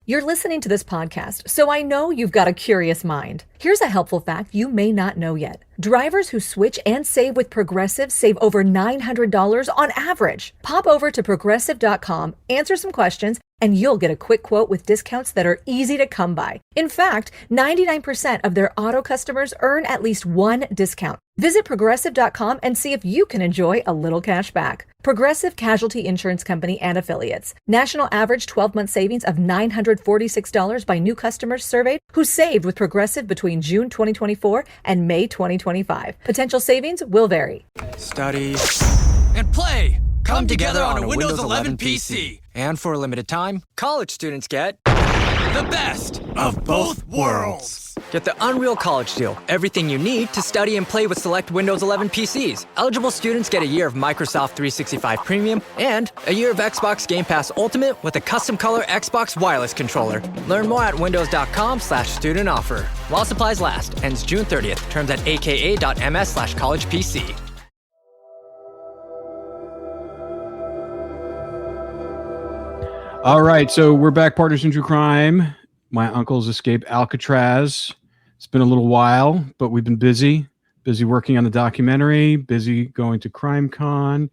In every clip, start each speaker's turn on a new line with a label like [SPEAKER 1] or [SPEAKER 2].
[SPEAKER 1] You're listening to this podcast, so I know you've got a curious mind. Here's a helpful fact you may not know yet. Drivers who switch and save with Progressive save over $900 on average. Pop over to Progressive.com, answer some questions, and you'll get a quick quote with discounts that are easy to come by. In fact, 99% of their auto customers earn at least one discount. Visit Progressive.com and see if you can enjoy a little cash back. Progressive Casualty Insurance Company and Affiliates. National average 12-month savings of $946 by new customers surveyed who saved with Progressive between June 2024 and May 2025. Potential savings will vary.
[SPEAKER 2] Study and play come together on a Windows 11 PC. And for a limited time, college students get the best of both worlds. Get the Unreal College Deal. Everything you need to study and play with select Windows 11 PCs. Eligible students get a year of Microsoft 365 Premium and a year of Xbox Game Pass Ultimate with a custom color Xbox wireless controller. Learn more at windows.com/student offer. While supplies last. Ends June 30th. Terms at aka.ms/collegepc.
[SPEAKER 3] All right, so we're back, Partners in True Crime. My uncle's escaped Alcatraz. It's been a little while, but we've been busy working on the documentary, busy going to CrimeCon,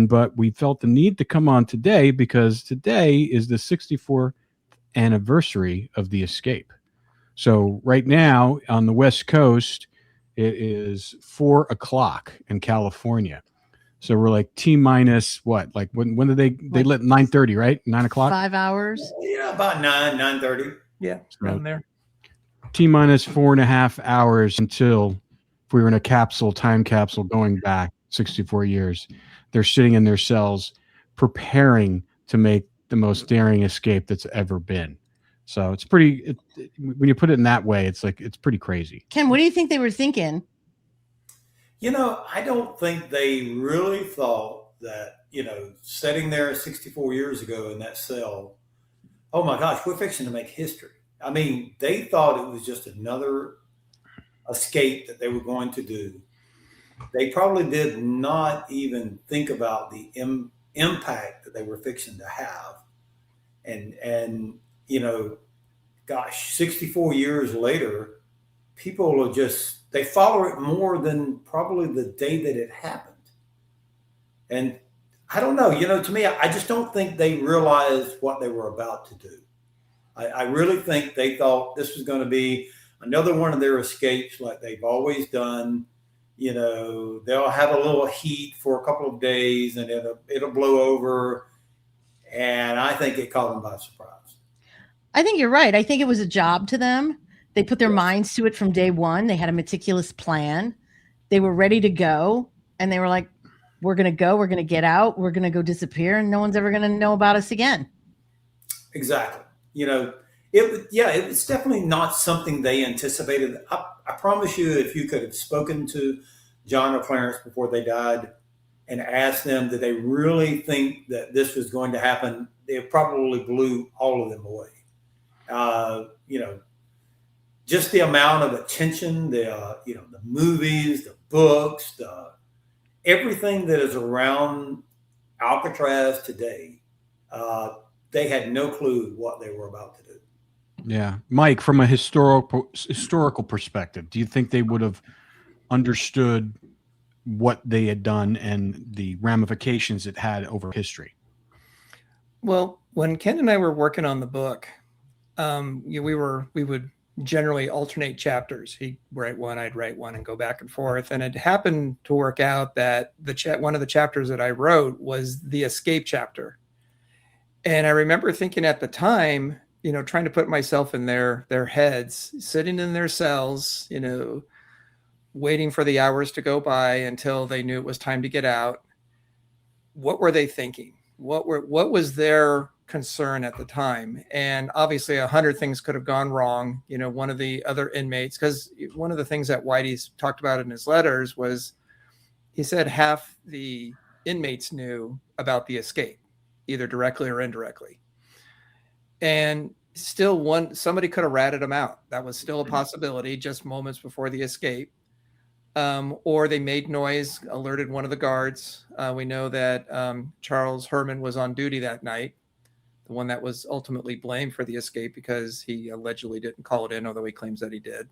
[SPEAKER 3] but we felt the need to come on today because today is the 64th anniversary of the escape. So right now on the West Coast, it is 4 o'clock in California. So we're like T-minus what? Like when did they lit 9:30, right? 9 o'clock?
[SPEAKER 4] 5 hours.
[SPEAKER 5] Yeah, about 9:30.
[SPEAKER 6] Yeah, around there.
[SPEAKER 3] T-minus 4.5 hours until if we were in a time capsule going back 64 years. They're sitting in their cells preparing to make the most daring escape that's ever been. So it's pretty, when you put it in that way, it's pretty crazy.
[SPEAKER 4] Ken, what do you think they were thinking?
[SPEAKER 5] I don't think they really thought that, sitting there 64 years ago in that cell, oh my gosh, we're fixing to make history. I mean, they thought it was just another escape that they were going to do. They probably did not even think about the impact that they were fixing to have. And 64 years later, people are they follow it more than probably the day that it happened. And I don't know, to me, I just don't think they realized what they were about to do. I really think they thought this was going to be another one of their escapes like they've always done. They'll have a little heat for a couple of days and it'll blow over. And I think it caught them by surprise.
[SPEAKER 4] I think you're right. I think it was a job to them. They put their minds to it from day one. They had a meticulous plan. They were ready to go. And they were like, we're going to go. We're going to get out. We're going to go disappear. And no one's ever going to know about us again.
[SPEAKER 5] Exactly. It was definitely not something they anticipated. I promise you, if you could have spoken to John or Clarence before they died and asked them, did they really think that this was going to happen? They probably blew all of them away. Just the amount of attention, the movies, the books, everything that is around Alcatraz today, they had no clue what they were about to do.
[SPEAKER 3] Yeah. Mike, from a historical perspective, do you think they would have understood what they had done and the ramifications it had over history?
[SPEAKER 6] Well, when Ken and I were working on the book, we would generally alternate chapters. He'd write one, I'd write one, and go back and forth. And it happened to work out that one of the chapters that I wrote was the escape chapter. And I remember thinking at the time, trying to put myself in their heads, sitting in their cells, waiting for the hours to go by until they knew it was time to get out. What were they thinking? What was their concern at the time? And obviously 100 things could have gone wrong. One of the other inmates, because one of the things that Whitey's talked about in his letters was, he said half the inmates knew about the escape, either directly or indirectly. And still somebody could have ratted them out. That was still a possibility just moments before the escape. Or they made noise, alerted one of the guards. We know that Charles Herman was on duty that night, the one that was ultimately blamed for the escape because he allegedly didn't call it in, although he claims that he did.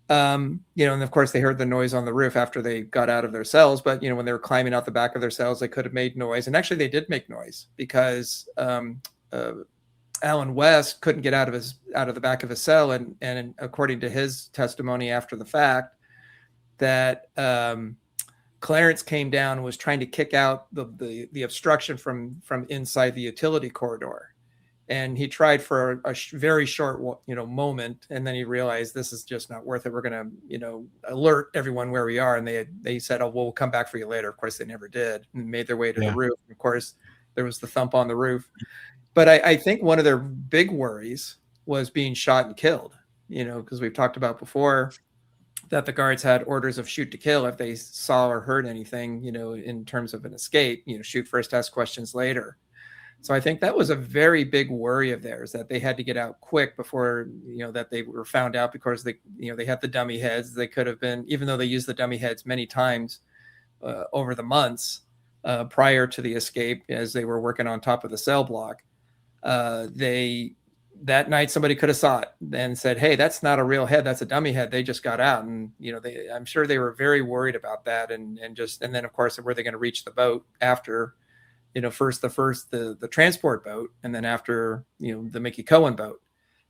[SPEAKER 6] And of course they heard the noise on the roof after they got out of their cells, but when they were climbing out the back of their cells, they could have made noise. And actually they did make noise because Alan West couldn't get out of the back of his cell. And according to his testimony after the fact, that Clarence came down and was trying to kick out the obstruction from inside the utility corridor. And he tried for a very short, moment, and then he realized this is just not worth it. We're going to, alert everyone where we are. And they said, "Oh, we'll come back for you later." Of course, they never did, and made their way to the roof. Of course, there was the thump on the roof. But I think one of their big worries was being shot and killed. Because we've talked about before that the guards had orders of shoot to kill if they saw or heard anything, in terms of an escape. Shoot first, ask questions later. So I think that was a very big worry of theirs, that they had to get out quick before, that they were found out, because they had the dummy heads. They could have been, even though they used the dummy heads many times over the months prior to the escape, as they were working on top of the cell block, that night somebody could have saw it and said, "Hey, that's not a real head. That's a dummy head. They just got out." And, I'm sure they were very worried about that. And then of course, were they going to reach the boat after, first the transport boat, and then after, the Mickey Cohen boat,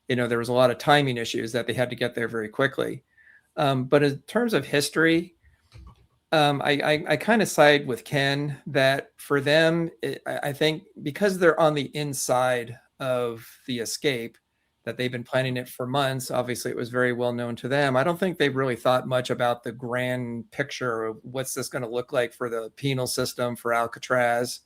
[SPEAKER 6] there was a lot of timing issues that they had to get there very quickly. But in terms of history, I kind of side with Ken that for them, I think because they're on the inside of the escape, that they've been planning it for months. Obviously, it was very well known to them. I don't think they really thought much about the grand picture of what's this going to look like for the penal system, for Alcatraz.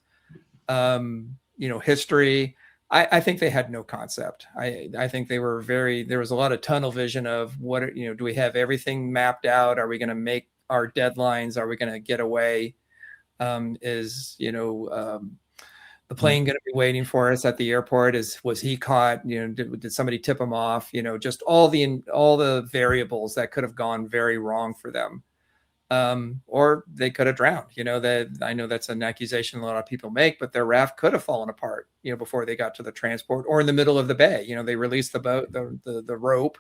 [SPEAKER 6] History. I think they had no concept. I think they were there was a lot of tunnel vision of what, do we have everything mapped out? Are we going to make our deadlines? Are we going to get away? The plane going to be waiting for us at the airport? Was he caught? Did somebody tip him off? Just all the variables that could have gone very wrong for them. Or they could have drowned. I know that's an accusation a lot of people make, but their raft could have fallen apart, before they got to the transport, or in the middle of the bay. They released the boat, the rope,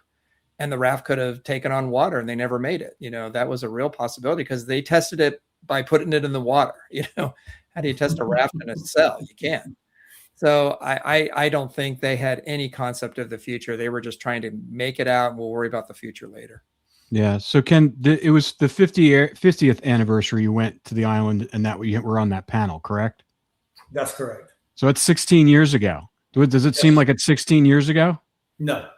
[SPEAKER 6] and the raft could have taken on water, and they never made it. That was a real possibility, because they tested it by putting it in the water. How do you test a raft in a cell? You can't. So I don't think they had any concept of the future. They were just trying to make it out, and we'll worry about the future later.
[SPEAKER 3] Yeah. So Ken, it was the 50th anniversary you went to the island, and that we were on that panel, correct?
[SPEAKER 5] That's correct.
[SPEAKER 3] So it's 16 years ago. Does it seem like it's 16 years ago?
[SPEAKER 5] No.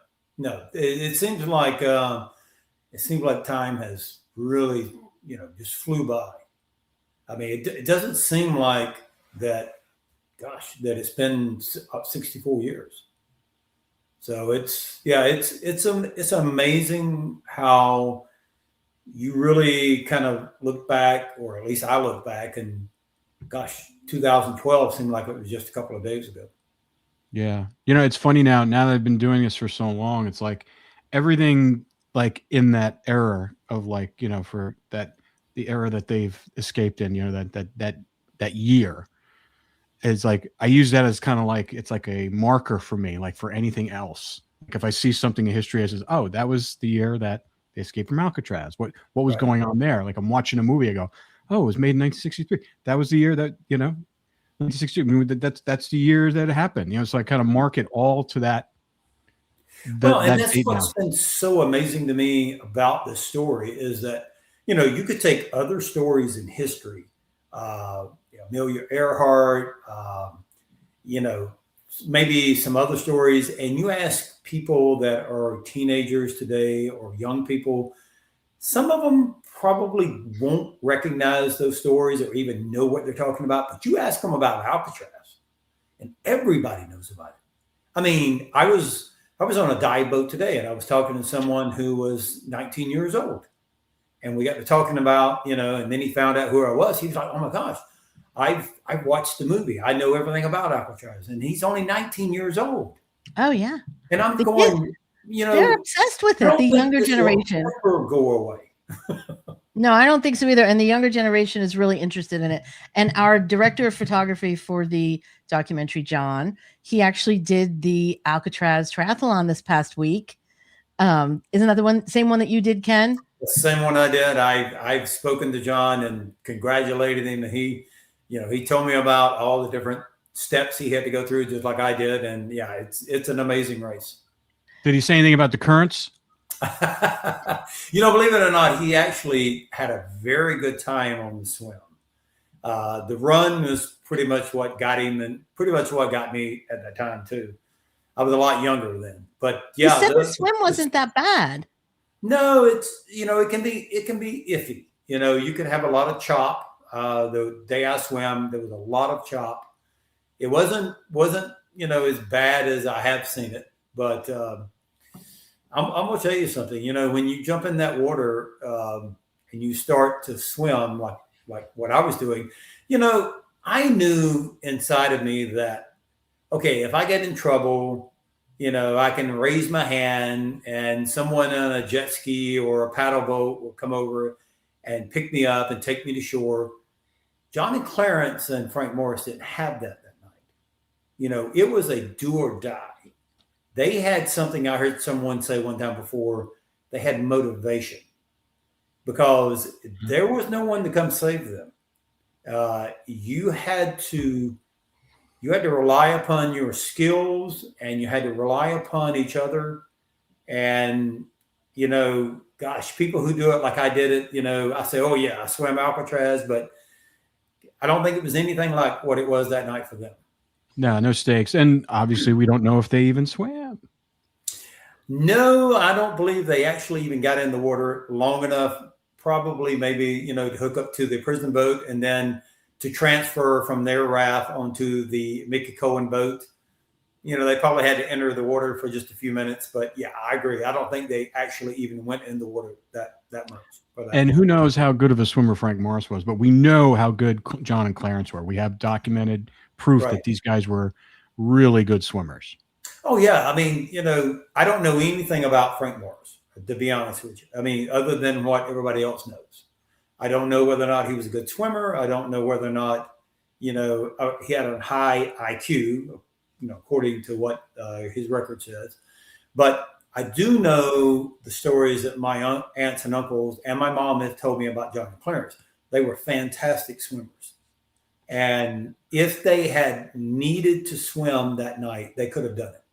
[SPEAKER 5] It seems like time has really, just flew by. I mean, it doesn't seem like that. Gosh, that it's been 64 years. So it's amazing how you really kind of look back, or at least I look back, and gosh, 2012 seemed like it was just a couple of days ago.
[SPEAKER 3] Yeah. It's funny now that I've been doing this for so long, it's like everything like in that era of for the era that they've escaped in, that year. It's like I use that as kind of like it's like a marker for me, like for anything else. Like if I see something in history, I says, "Oh, that was the year that they escaped from Alcatraz." What was going on there? Like I'm watching a movie, I go, "Oh, it was made in 1963." That was the year that 1963. I mean, that's the year that it happened. So I kind of mark it all to that.
[SPEAKER 5] And that's what's been so amazing to me about this story is that you could take other stories in history. Amelia Earhart, maybe some other stories, and you ask people that are teenagers today or young people, some of them probably won't recognize those stories or even know what they're talking about. But you ask them about Alcatraz, and everybody knows about it. I mean, I was on a dive boat today, and I was talking to someone who was 19 years old, and we got to talking about, and then he found out who I was. He was like, "Oh my gosh, I've watched the movie. I know everything about Alcatraz," and he's only 19 years old.
[SPEAKER 4] Oh yeah.
[SPEAKER 5] And I'm going,
[SPEAKER 4] they're obsessed with it. The younger generation.
[SPEAKER 5] Never go away.
[SPEAKER 4] No, I don't think so either. And the younger generation is really interested in it. And our director of photography for the documentary, John, he actually did the Alcatraz triathlon this past week. Isn't that the same one that you did, Ken?
[SPEAKER 5] The same one I did. I've spoken to John and congratulated him. And he told me about all the different steps he had to go through, just like I did. And yeah, it's an amazing race.
[SPEAKER 3] Did he say anything about the currents?
[SPEAKER 5] Believe it or not, he actually had a very good time on the swim. The run was pretty much what got him, and pretty much what got me at that time too. I was a lot younger then, but yeah,
[SPEAKER 4] you said the swim wasn't that bad.
[SPEAKER 5] No, it's it can be iffy. You can have a lot of chop. The day I swam, there was a lot of chop. It wasn't as bad as I have seen it, but I'm gonna tell you something. When you jump in that water and you start to swim like what I was doing, I knew inside of me that, okay, if I get in trouble, I can raise my hand and someone on a jet ski or a paddle boat will come over and pick me up and take me to shore. Johnny Clarence and Frank Morris didn't have that night. It was a do or die. They had something I heard someone say one time before. They had motivation because there was no one to come save them. You had to rely upon your skills, and you had to rely upon each other. And, gosh, people who do it like I did it, I say, oh yeah, I swam Alcatraz, but I don't think it was anything like what it was that night for them.
[SPEAKER 3] No stakes. And obviously we don't know if they even swam.
[SPEAKER 5] No, I don't believe they actually even got in the water long enough, probably maybe, to hook up to the prison boat and then to transfer from their raft onto the Mickey Cohen boat. They probably had to enter the water for just a few minutes, but yeah, I agree. I don't think they actually even went in the water that much.
[SPEAKER 3] And who knows how good of a swimmer Frank Morris was, but we know how good John and Clarence were. We have documented proof that these guys were really good swimmers.
[SPEAKER 5] Oh yeah. I mean, I don't know anything about Frank Morris, to be honest with you. I mean, other than what everybody else knows. I don't know whether or not he was a good swimmer. I don't know whether or not, he had a high IQ, according to what his record says. But I do know the stories that my aunts and uncles and my mom have told me about John and Clarence. They were fantastic swimmers. And if they had needed to swim that night, they could have done it.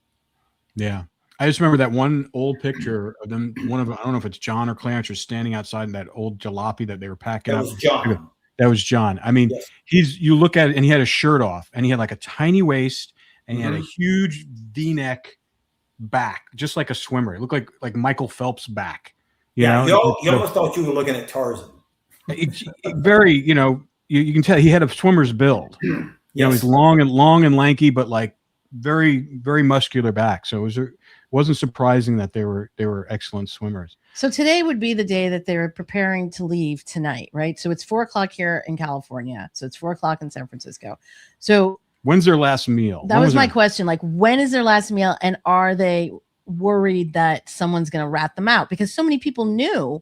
[SPEAKER 3] Yeah. I just remember that one old picture of them. I don't know if it's John or Clarence are standing outside in that old jalopy that they were packing up.
[SPEAKER 5] That was John.
[SPEAKER 3] That was John. I mean,
[SPEAKER 5] yes.
[SPEAKER 3] You look at it and he had a shirt off and he had like a tiny waist and he had a huge V-neck back, just like a swimmer. It looked like Michael Phelps' back. You know?
[SPEAKER 5] You almost thought you were looking at Tarzan.
[SPEAKER 3] Very, you can tell he had a swimmer's build. He's long and lanky, but like very, very muscular back. So it wasn't surprising that they were excellent swimmers.
[SPEAKER 4] So today would be the day that they're preparing to leave tonight, right? So it's 4:00 here in California. So it's 4:00 in San Francisco. So
[SPEAKER 3] when's their last meal?
[SPEAKER 4] That was my question. Like, when is their last meal? And are they worried that someone's going to rat them out? Because so many people knew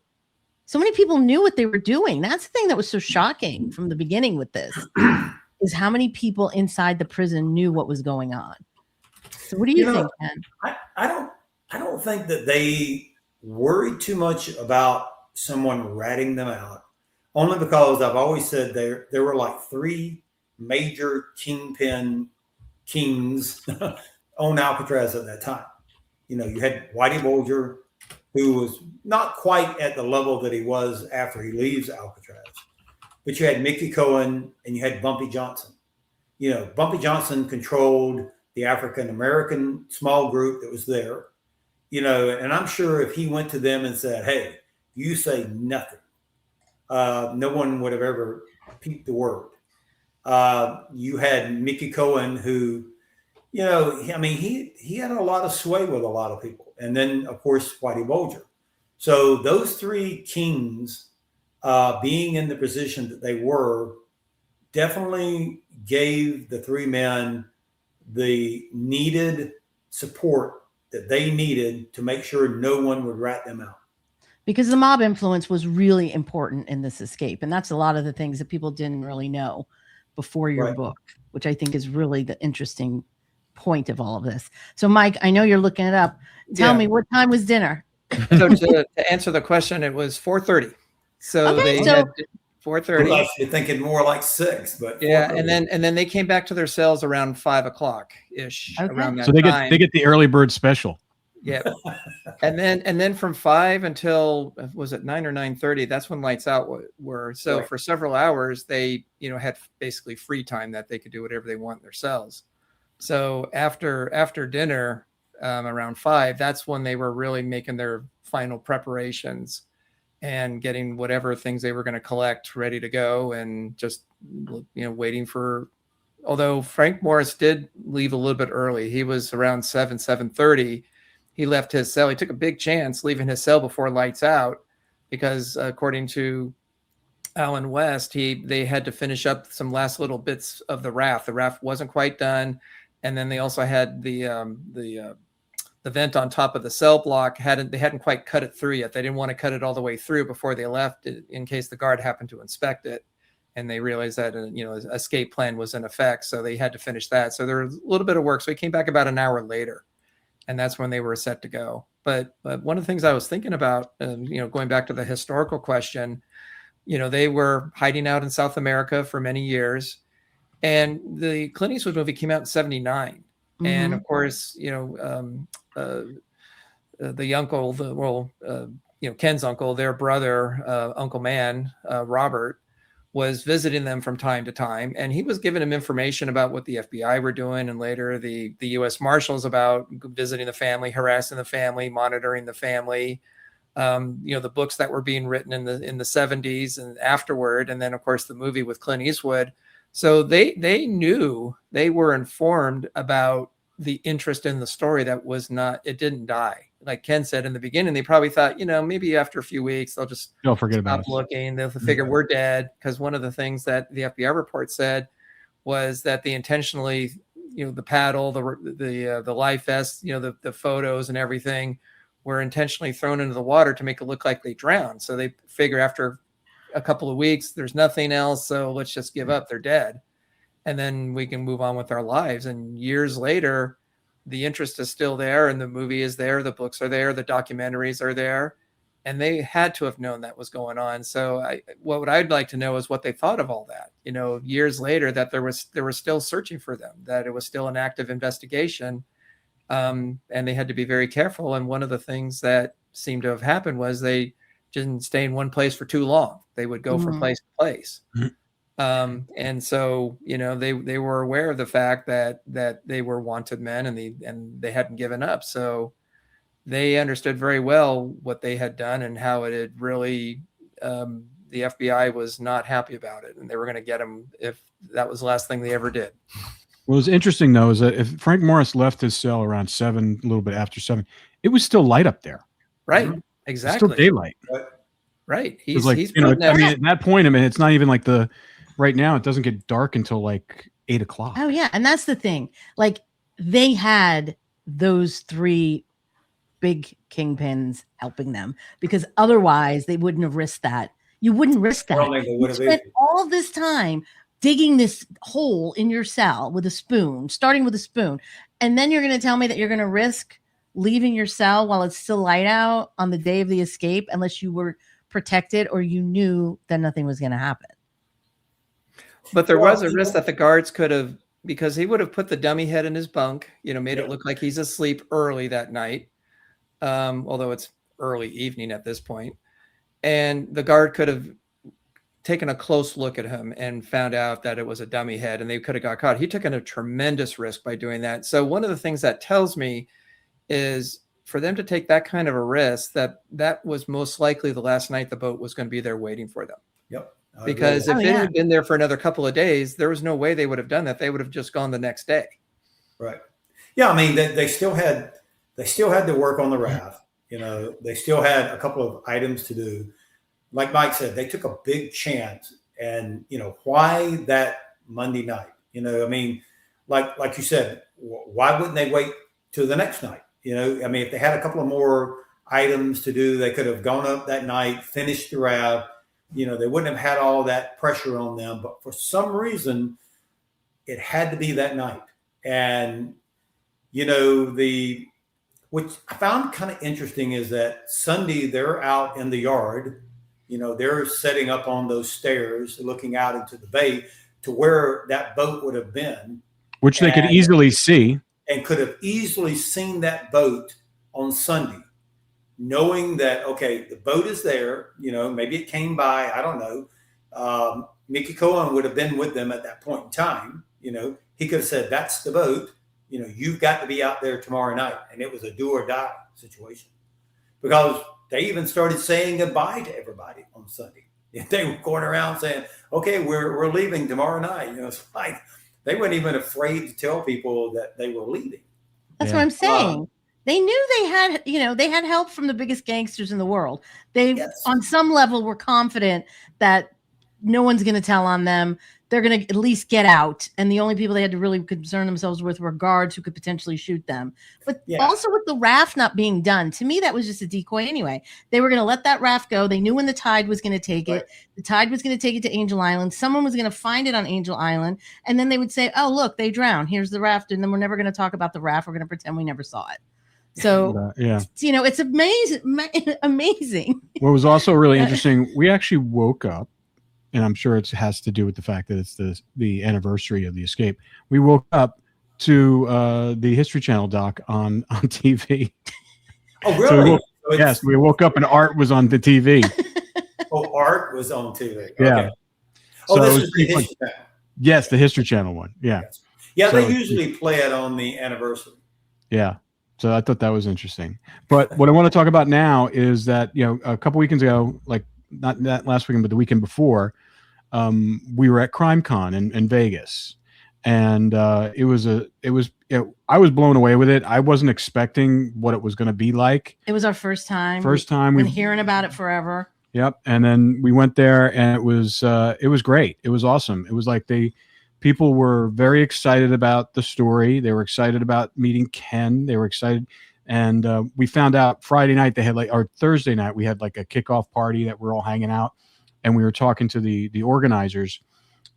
[SPEAKER 4] what they were doing. That's the thing that was so shocking from the beginning with this is how many people inside the prison knew what was going on. So what do you think, Ken?
[SPEAKER 5] I don't think that they worried too much about someone ratting them out, only because I've always said there were like three major kings on Alcatraz at that time. You had Whitey Bulger, who was not quite at the level that he was after he leaves Alcatraz. But you had Mickey Cohen and you had Bumpy Johnson. Bumpy Johnson controlled the African-American small group that was there. And I'm sure if he went to them and said, hey, you say nothing, no one would have ever peeped the word. You had Mickey Cohen who, he had a lot of sway with a lot of people. And then, of course, Whitey Bulger. So those three kings being in the position that they were definitely gave the three men the needed support that they needed to make sure no one would rat them out.
[SPEAKER 4] because the mob influence was really important in this escape. And that's a lot of the things that people didn't really know before your
[SPEAKER 5] Right.
[SPEAKER 4] book, which I think is really the interesting point of all of this. So Mike, I know you're looking it up. Tell me, what time was dinner?
[SPEAKER 6] So to answer the question, it was 4:30. So
[SPEAKER 4] Okay,
[SPEAKER 6] they
[SPEAKER 4] so-
[SPEAKER 6] had
[SPEAKER 5] I
[SPEAKER 6] 4:30.
[SPEAKER 5] was actually thinking more like 6, but
[SPEAKER 6] Yeah,
[SPEAKER 5] 4:30.
[SPEAKER 6] and then they came back to their cells around 5 o'clock ish,
[SPEAKER 4] Okay.
[SPEAKER 6] around that
[SPEAKER 3] So they
[SPEAKER 6] time.
[SPEAKER 3] get the early bird special.
[SPEAKER 6] Yeah, and then from 5 until, was it 9 or 9:30? That's when lights out were. So
[SPEAKER 5] Right.
[SPEAKER 6] for several hours, they had basically free time that they could do whatever they want in their cells. So after dinner, around 5, that's when they were really making their final preparations and getting whatever things they were going to collect ready to go, and just waiting for. Although Frank Morris did leave a little bit early, he was around 7:30. He left his cell. He took a big chance leaving his cell before lights out, because according to Alan West, they had to finish up some last little bits of the raft. The raft wasn't quite done, and then they also had the vent on top of the cell block. They hadn't quite cut it through yet. They didn't want to cut it all the way through before they left, in case the guard happened to inspect it, and they realized that escape plan was in effect. So they had to finish that. So there was a little bit of work. So he came back about an hour later, and that's when they were set to go. But one of the things I was thinking about, going back to the historical question, they were hiding out in South America for many years, and the Clint Eastwood movie came out in 1979. And of course, the uncle, Ken's uncle, their brother, Uncle Man, Robert, was visiting them from time to time, and he was giving him information about what the FBI were doing, and later the U.S. Marshals, about visiting the family, harassing the family, monitoring the family. The books that were being written in the 70s and afterward, and then of course the movie with Clint Eastwood. So they knew, they were informed about the interest in the story it didn't die. Like Ken said in the beginning, they probably thought, maybe after a few weeks they'll
[SPEAKER 3] forget about
[SPEAKER 6] stop
[SPEAKER 3] us.
[SPEAKER 6] looking. They'll figure we're dead, because one of the things that the FBI report said was that they intentionally, the paddle, the life vest, the photos and everything were intentionally thrown into the water to make it look like they drowned. So they figure after a couple of weeks, there's nothing else, so let's just give up. They're dead, and then we can move on with our lives. And years later, the interest is still there, and the movie is there, the books are there, the documentaries are there, and they had to have known that was going on. So what I'd like to know is what they thought of all that, years later, that they were still searching for them, that it was still an active investigation. And they had to be very careful. And one of the things that seemed to have happened was they didn't stay in one place for too long. They would go from place to place. And so, they were aware of the fact that they were wanted men, and they hadn't given up. So they understood very well what they had done, and how it had really, the FBI was not happy about it, and they were going to get them if that was the last thing they ever did.
[SPEAKER 3] What was interesting, though, is that if Frank Morris left his cell around 7, a little bit after 7, it was still light up there.
[SPEAKER 6] Right. Exactly.
[SPEAKER 3] It's still daylight.
[SPEAKER 6] Right.
[SPEAKER 3] He's like, at that point, it's not even like right now, it doesn't get dark until like 8 o'clock.
[SPEAKER 4] Oh yeah. And that's the thing. Like, they had those 3 big kingpins helping them, because otherwise they wouldn't have risked that. You wouldn't risk that. You spent all this time digging this hole in your cell with a spoon, starting with a spoon. And then you're going to tell me that you're going to risk leaving your cell while it's still light out on the day of the escape, unless you were protected or you knew that nothing was going to happen.
[SPEAKER 6] But there was a risk that the guards could have, because he would have put the dummy head in his bunk, made it look like he's asleep early that night. Although it's early evening at this point. And the guard could have taken a close look at him and found out that it was a dummy head, and they could have got caught. He took a tremendous risk by doing that. So one of the things that tells me is, for them to take that kind of a risk, that was most likely the last night the boat was going to be there waiting for them.
[SPEAKER 5] Yep.
[SPEAKER 6] Because if it had been there for another couple of days, there was no way they would have done that. They would have just gone the next day.
[SPEAKER 5] Right. Yeah. They still had to work on the raft. They still had a couple of items to do. Like Mike said, they took a big chance. And, why that Monday night? Like you said, why wouldn't they wait till the next night? If they had a couple of more items to do. They could have gone up that night, finished the raft. They wouldn't have had all that pressure on them. But for some reason, it had to be that night. And, which I found kind of interesting is that Sunday they're out in the yard. They're setting up on those stairs, looking out into the bay to where that boat would have been.
[SPEAKER 3] Which they could easily see.
[SPEAKER 5] And could have easily seen that boat on Sunday, knowing that, okay, the boat is there, maybe it came by, I don't know. Mickey Cohen would have been with them at that point in time. He could have said, that's the boat, you've got to be out there tomorrow night. And it was a do or die situation, because they even started saying goodbye to everybody on Sunday. They were going around saying, okay, we're leaving tomorrow night. It's like they weren't even afraid to tell people that they were leaving.
[SPEAKER 4] That's what I'm saying. They knew they had help from the biggest gangsters in the world. They, on some level, were confident that no one's going to tell on them. They're going to at least get out. And the only people they had to really concern themselves with were guards who could potentially shoot them. But also with the raft not being done, to me, that was just a decoy anyway. They were going to let that raft go. They knew when the tide was going to take it. The tide was going to take it to Angel Island. Someone was going to find it on Angel Island. And then they would say, oh, look, they drowned. Here's the raft. And then we're never going to talk about the raft. We're going to pretend we never saw it. So, it's amazing.
[SPEAKER 3] What was also really interesting, we actually woke up, and I'm sure it has to do with the fact that it's the anniversary of the escape. We woke up to the History Channel doc on TV.
[SPEAKER 5] Oh, really?
[SPEAKER 3] Yes, we woke up and Art was on the TV.
[SPEAKER 5] Oh, Art was on TV. Okay.
[SPEAKER 3] Yeah.
[SPEAKER 5] Oh, so this is the History Channel.
[SPEAKER 3] Yes, the History Channel one. Yeah.
[SPEAKER 5] Yes. Yeah, so, they usually play it on the anniversary.
[SPEAKER 3] Yeah. So I thought that was interesting. But what I want to talk about now is that, a couple weekends ago, like not that last weekend, but the weekend before, we were at CrimeCon in Vegas. And I was blown away with it. I wasn't expecting what it was going to be like.
[SPEAKER 4] It was our first time.
[SPEAKER 3] We've
[SPEAKER 4] been hearing about it forever.
[SPEAKER 3] Yep. And then we went there and it was great. It was awesome. It was like people were very excited about the story. They were excited about meeting Ken. They were excited. And we found out Friday night or Thursday night, we had like a kickoff party that we're all hanging out. And we were talking to the organizers,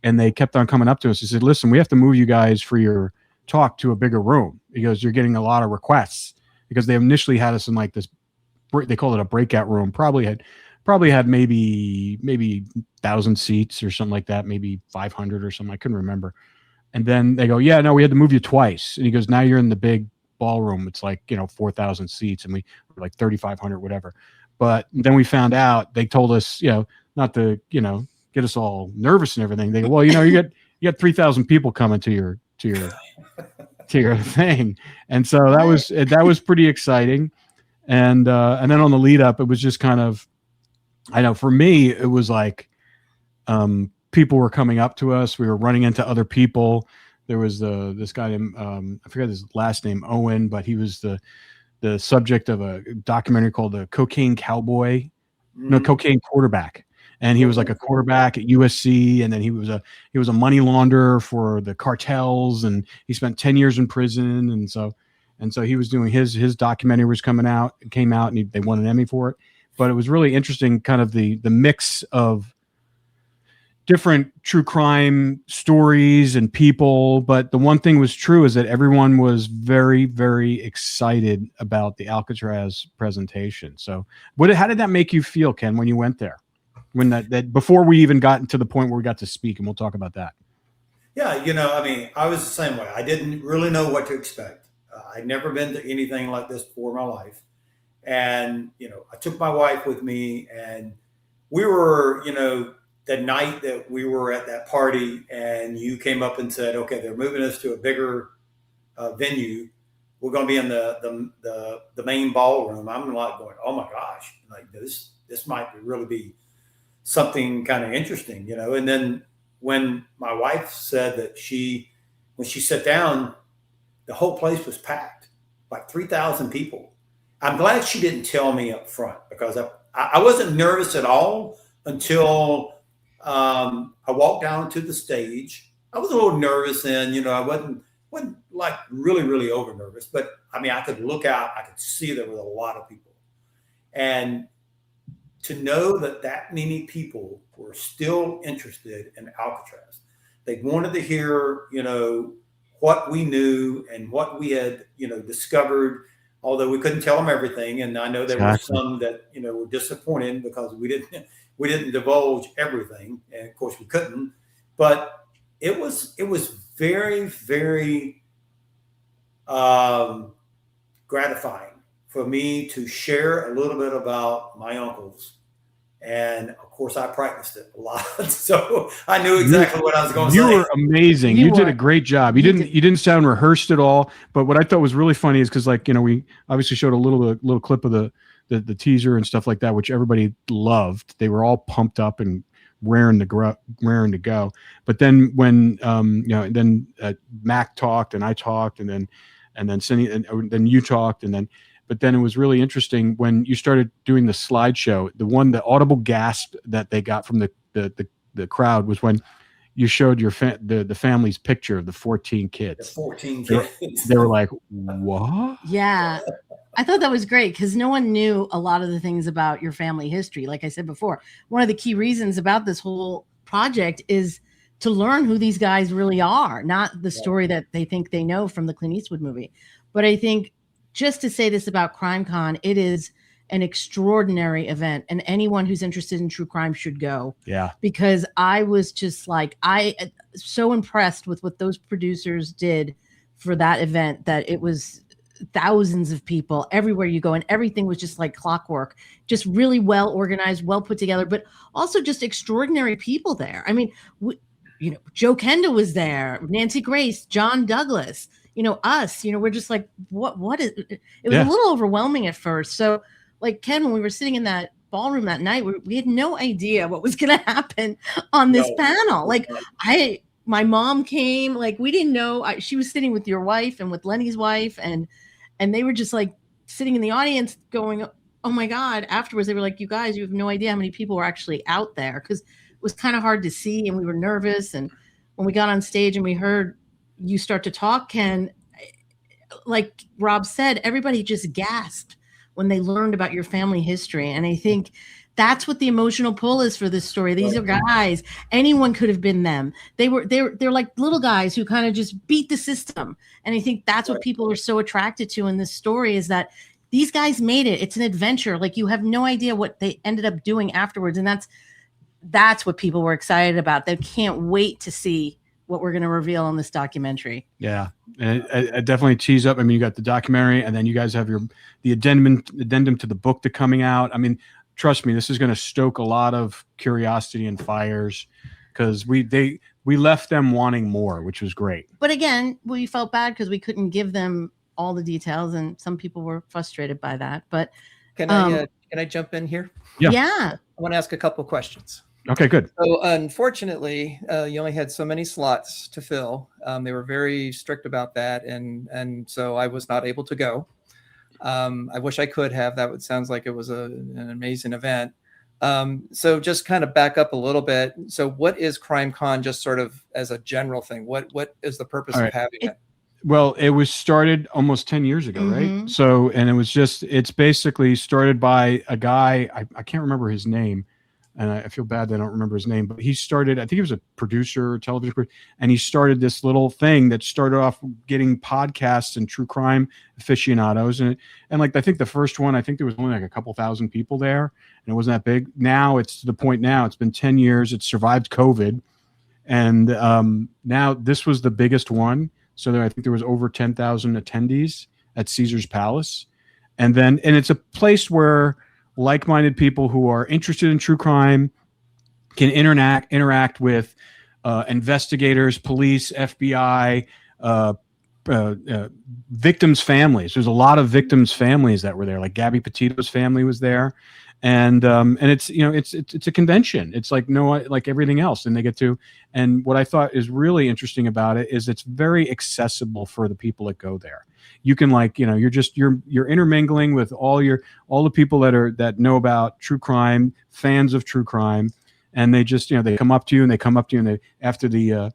[SPEAKER 3] and they kept on coming up to us. They said, listen, we have to move you guys for your talk to a bigger room because you're getting a lot of requests, because they initially had us in like this, they called it a breakout room, probably had maybe 1,000 seats or something like that, maybe 500 or something. I couldn't remember. And then they go, yeah, no, we had to move you twice. And he goes, now you're in the big ballroom. It's like, 4,000 seats, and we were like 3,500, whatever. But then we found out, they told us, not to, get us all nervous and everything. They go, well, you got 3,000 people coming to your thing. And so that was pretty exciting. And then on the lead up, it was just kind of, I know for me, it was like people were coming up to us. We were running into other people. There was this guy named, I forget his last name, Owen, but he was the subject of a documentary called The Cocaine Cowboy, Cocaine Quarterback. And he was like a quarterback at USC. And then he was a money launderer for the cartels, and he spent 10 years in prison. And so he was doing his documentary was came out, and they won an Emmy for it. But it was really interesting, kind of the mix of different true crime stories and people. But the one thing was true is that everyone was very, very excited about the Alcatraz presentation. So how did that make you feel, Ken, when you went there? When that before we even got to the point where we got to speak, and we'll talk about that.
[SPEAKER 5] Yeah, I was the same way. I didn't really know what to expect. I'd never been to anything like this before in my life. And, I took my wife with me, and we were, the night that we were at that party, and you came up and said, okay, they're moving us to a bigger venue. We're going to be in the main ballroom. I'm like going, oh my gosh, like this might really be something kind of interesting, And then when my wife said that when she sat down, the whole place was packed, like 3,000 people. I'm glad she didn't tell me up front, because I wasn't nervous at all until I walked down to the stage. I was a little nervous then, I wasn't like really, really over nervous, but I mean, I could look out, I could see there was a lot of people. And to know that many people were still interested in Alcatraz, they wanted to hear, what we knew and what we had, discovered, although we couldn't tell them everything. And I know there were some that, were disappointed because we didn't divulge everything. And of course we couldn't, but it was very, very gratifying for me to share a little bit about my uncles. And of course, I practiced it a lot, so I knew exactly what I was going to say.
[SPEAKER 3] You were amazing. You did a great job. You didn't sound rehearsed at all. But what I thought was really funny is because, we obviously showed a little clip of the teaser and stuff like that, which everybody loved. They were all pumped up and raring to go. But then when Mac talked and I talked, and then Cindy, and then you talked, but then it was really interesting when you started doing the slideshow. The audible gasp that they got from the crowd was when you showed the family's picture of the 14 kids.
[SPEAKER 5] The 14 kids.
[SPEAKER 3] They were like, what?
[SPEAKER 4] Yeah. I thought that was great because no one knew a lot of the things about your family history. Like I said before, one of the key reasons about this whole project is to learn who these guys really are, not the story that they think they know from the Clint Eastwood movie. But I think just to say this about CrimeCon, it is an extraordinary event, and anyone who's interested in true crime should go.
[SPEAKER 3] Yeah.
[SPEAKER 4] Because I was just so impressed with what those producers did for that event that it was thousands of people everywhere you go, and everything was just like clockwork, just really well organized, well put together, but also just extraordinary people there. I mean, Joe Kenda was there, Nancy Grace, John Douglas, us, we're just like, what is it? It was a little overwhelming at first. So like Ken, when we were sitting in that ballroom that night, we had no idea what was going to happen on this panel. Like my mom came, like we didn't know. She was sitting with your wife and with Lenny's wife, and they were just like sitting in the audience going, oh my God. Afterwards, they were like, you guys, you have no idea how many people were actually out there, because it was kind of hard to see and we were nervous. And when we got on stage and we heard you start to talk, Ken, like Rob said, everybody just gasped when they learned about your family history. And I think that's what the emotional pull is for this story. These are guys, anyone could have been them. They're like little guys who kind of just beat the system. And I think that's what people are so attracted to in this story, is that these guys made it. It's an adventure. Like you have no idea what they ended up doing afterwards. And that's what people were excited about. They can't wait to see what we're going to reveal in this documentary.
[SPEAKER 3] Yeah. And it definitely tees up. I mean, you got the documentary, and then you guys have the addendum to the book that's coming out. I mean, trust me, this is going to stoke a lot of curiosity and fires, because we left them wanting more, which was great.
[SPEAKER 4] But again, we felt bad because we couldn't give them all the details, and some people were frustrated by that. But
[SPEAKER 6] can I jump in here?
[SPEAKER 4] Yeah.
[SPEAKER 6] I want to ask a couple of questions.
[SPEAKER 3] Okay, good.
[SPEAKER 6] So unfortunately, you only had so many slots to fill. They were very strict about that, and so I was not able to go. I wish I could have. Sounds like it was an amazing event. So just kind of back up a little bit. So what is CrimeCon, just sort of as a general thing? What is the purpose of having it?
[SPEAKER 3] Well, it was started almost 10 years ago, right? So, and it's basically started by a guy, I can't remember his name, and I feel bad that I don't remember his name, but he started, I think he was a producer, television producer, and he started this little thing that started off getting podcasts and true crime aficionados. And like, I think the first one, I think there was only like a couple thousand people there, and it wasn't that big. Now it's to the point now, it's been 10 years, it's survived COVID. And now this was the biggest one. So I think there was over 10,000 attendees at Caesar's Palace. And it's a place where like-minded people who are interested in true crime can interact with investigators, police, FBI, victims' families. There's a lot of victims' families that were there. Like Gabby Petito's family was there, and it's it's a convention. It's like everything else, and they get to. And what I thought is really interesting about it is it's very accessible for the people that go there. You can you're intermingling with all the people that know about true crime, fans of true crime, and they just they come up to you and they after the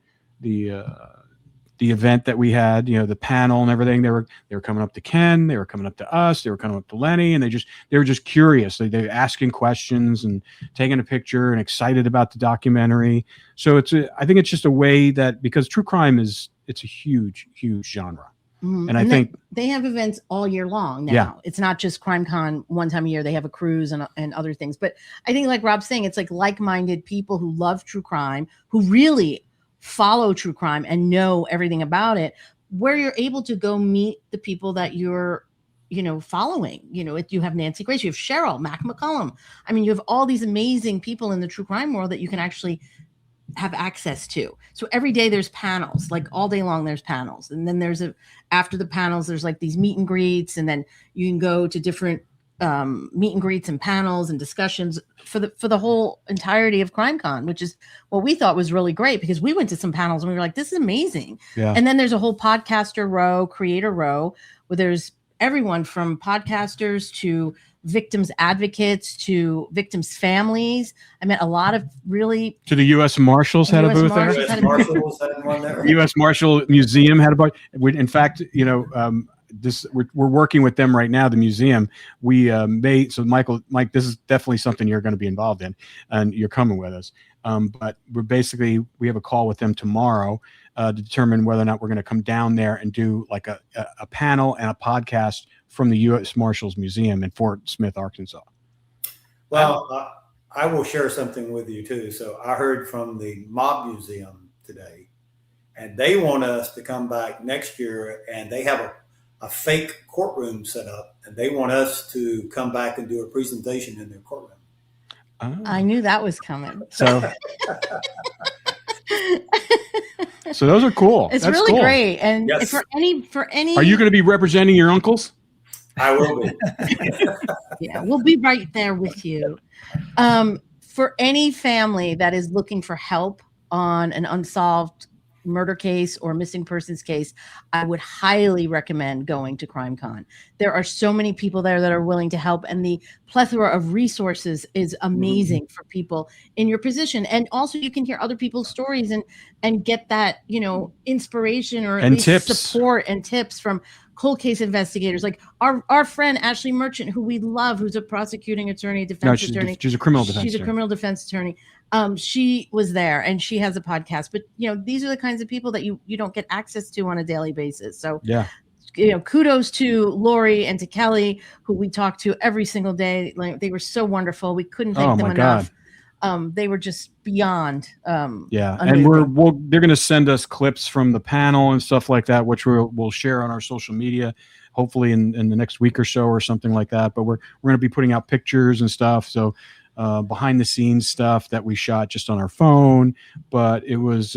[SPEAKER 3] event that we had, the panel and everything. They were coming up to Ken, they were coming up to us, they were coming up to Lenny, and they were just curious. They were asking questions and taking a picture and excited about the documentary. So I think it's just a way that, because true crime it's a huge genre.
[SPEAKER 4] Mm-hmm.
[SPEAKER 3] And I think
[SPEAKER 4] they have events all year long now.
[SPEAKER 3] Yeah.
[SPEAKER 4] It's not just CrimeCon one time a year. They have a cruise and other things. But I think, like Rob's saying, it's like like-minded people who love true crime, who really follow true crime and know everything about it, where you're able to go meet the people that you're, following. You have Nancy Grace, you have Cheryl, Mac McCollum. I mean, you have all these amazing people in the true crime world that you can actually have access to. So every day there's panels, like all day long there's panels. And then after the panels, there's like these meet and greets, and then you can go to different meet and greets and panels and discussions for the whole entirety of CrimeCon, which is what we thought was really great, because we went to some panels and we were like, this is amazing.
[SPEAKER 3] Yeah.
[SPEAKER 4] And then there's a whole podcaster row, creator row, where there's everyone from podcasters to victims advocates to victims' families. I met a lot of really.
[SPEAKER 3] To the U.S. Marshals had a booth there.
[SPEAKER 5] U.S. Marshals had one there.
[SPEAKER 3] U.S. Marshal Museum had a booth. In fact, we're working with them right now. The museum. Mike, this is definitely something you're going to be involved in, and you're coming with us. But we have a call with them tomorrow to determine whether or not we're going to come down there and do like a panel and a podcast from the U.S. Marshals Museum in Fort Smith, Arkansas.
[SPEAKER 5] Well, I will share something with you too. So I heard from the Mob Museum today, and they want us to come back next year, and they have a fake courtroom set up, and they want us to come back and do a presentation in their courtroom.
[SPEAKER 3] Oh.
[SPEAKER 4] I knew that was coming.
[SPEAKER 3] So those are cool.
[SPEAKER 4] It's
[SPEAKER 3] That's
[SPEAKER 4] really
[SPEAKER 3] cool.
[SPEAKER 4] great. And
[SPEAKER 5] Yes.
[SPEAKER 4] for any,
[SPEAKER 3] Are you going to be representing your uncles?
[SPEAKER 5] I will be.
[SPEAKER 4] yeah, we'll be right there with you. For any family that is looking for help on an unsolved murder case or missing persons case, I would highly recommend going to CrimeCon. There are so many people there that are willing to help, and the plethora of resources is amazing for people in your position. And also you can hear other people's stories and get that, inspiration or at least
[SPEAKER 3] tips.
[SPEAKER 4] Support and tips from cold case investigators, like our friend Ashley Merchant, who we love, who's a prosecuting attorney, defense attorney.
[SPEAKER 3] She's a criminal defense
[SPEAKER 4] She's a criminal defense attorney. She was there, and she has a podcast. But these are the kinds of people that you don't get access to on a daily basis. So
[SPEAKER 3] Yeah.
[SPEAKER 4] Kudos to Lori and to Kelly, who we talk to every single day. Like, they were so wonderful. We couldn't thank them enough. They were just beyond.
[SPEAKER 3] Yeah,
[SPEAKER 4] amazing.
[SPEAKER 3] and they're going to send us clips from the panel and stuff like that, which we'll share on our social media, hopefully in the next week or so or something like that. But we're going to be putting out pictures and stuff. So behind the scenes stuff that we shot just on our phone. But it was.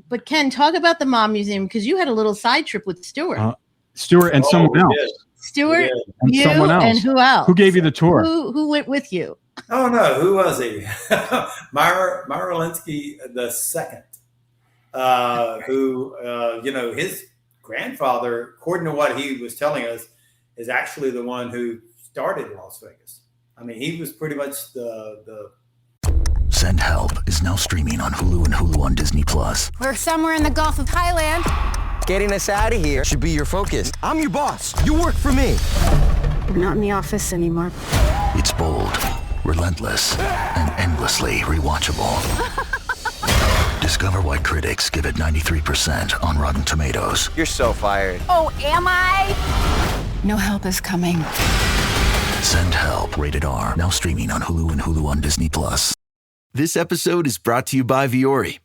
[SPEAKER 4] But Ken, talk about the Mob Museum, because you had a little side trip with Stuart.
[SPEAKER 3] Stuart and someone else.
[SPEAKER 5] Yes.
[SPEAKER 4] Stuart,
[SPEAKER 3] And
[SPEAKER 4] you,
[SPEAKER 3] someone else.
[SPEAKER 4] and who else?
[SPEAKER 3] Who gave you the tour?
[SPEAKER 4] Who went with you?
[SPEAKER 5] Oh no, who was he? Myra Linsky the second, who his grandfather, according to what he was telling us, is actually the one who started Las Vegas. I mean, he was pretty much the.
[SPEAKER 7] Send Help is now streaming on Hulu and Hulu on Disney+.
[SPEAKER 8] We're somewhere in the Gulf of Thailand.
[SPEAKER 2] Getting us out of here should be your focus.
[SPEAKER 9] I'm your boss. You work for me.
[SPEAKER 8] We're not in the office anymore.
[SPEAKER 7] It's bold, relentless, and endlessly rewatchable. Discover why critics give it 93% on Rotten Tomatoes.
[SPEAKER 2] You're so fired.
[SPEAKER 8] Oh, am I? No help is coming.
[SPEAKER 7] Send Help, rated R, now streaming on Hulu and Hulu on Disney+.
[SPEAKER 9] This episode is brought to you by Viore.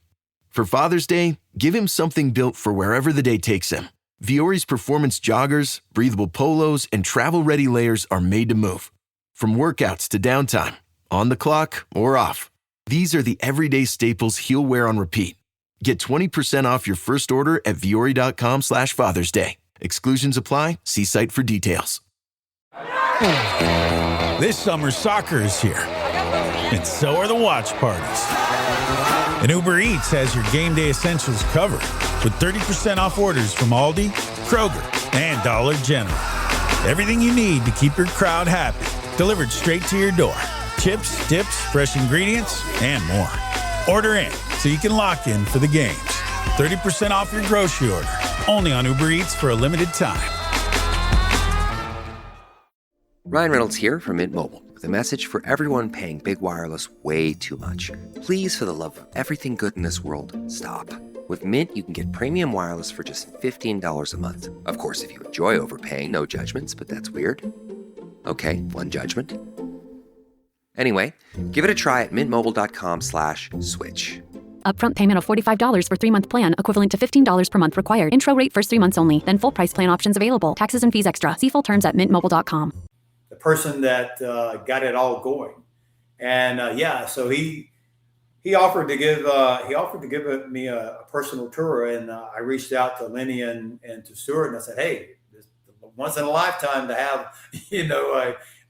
[SPEAKER 9] For Father's Day, give him something built for wherever the day takes him. Viore's performance joggers, breathable polos, and travel-ready layers are made to move. From workouts to downtime, on the clock or off, these are the everyday staples he'll wear on repeat. Get 20% off your first order at Viore.com/Father's Day. Exclusions apply. See site for details.
[SPEAKER 10] This summer, soccer is here, and so are the watch parties. And Uber Eats has your game day essentials covered with 30% off orders from Aldi, Kroger, and Dollar General. Everything you need to keep your crowd happy, delivered straight to your door. Chips, dips, fresh ingredients, and more. Order in so you can lock in for the games. 30% off your grocery order Only on Uber Eats for a limited time.
[SPEAKER 11] Ryan Reynolds here from Mint Mobile with a message for everyone paying big wireless way too much. Please, for the love of everything good in this world, stop. With Mint, you can get premium wireless for just $15 a month. Of course, if you enjoy overpaying, no judgments, but that's weird. Okay, one judgment. Anyway, give it a try at mintmobile.com/switch.
[SPEAKER 12] Upfront payment of $45 for 3-month plan, equivalent to $15 per month required. Intro rate first 3 months only, then full price plan options available. Taxes and fees extra. See full terms at mintmobile.com.
[SPEAKER 5] The person that got it all going. And so he offered to give me a personal tour, and I reached out to Lenny and to Stuart, and I said, hey, this once in a lifetime to have,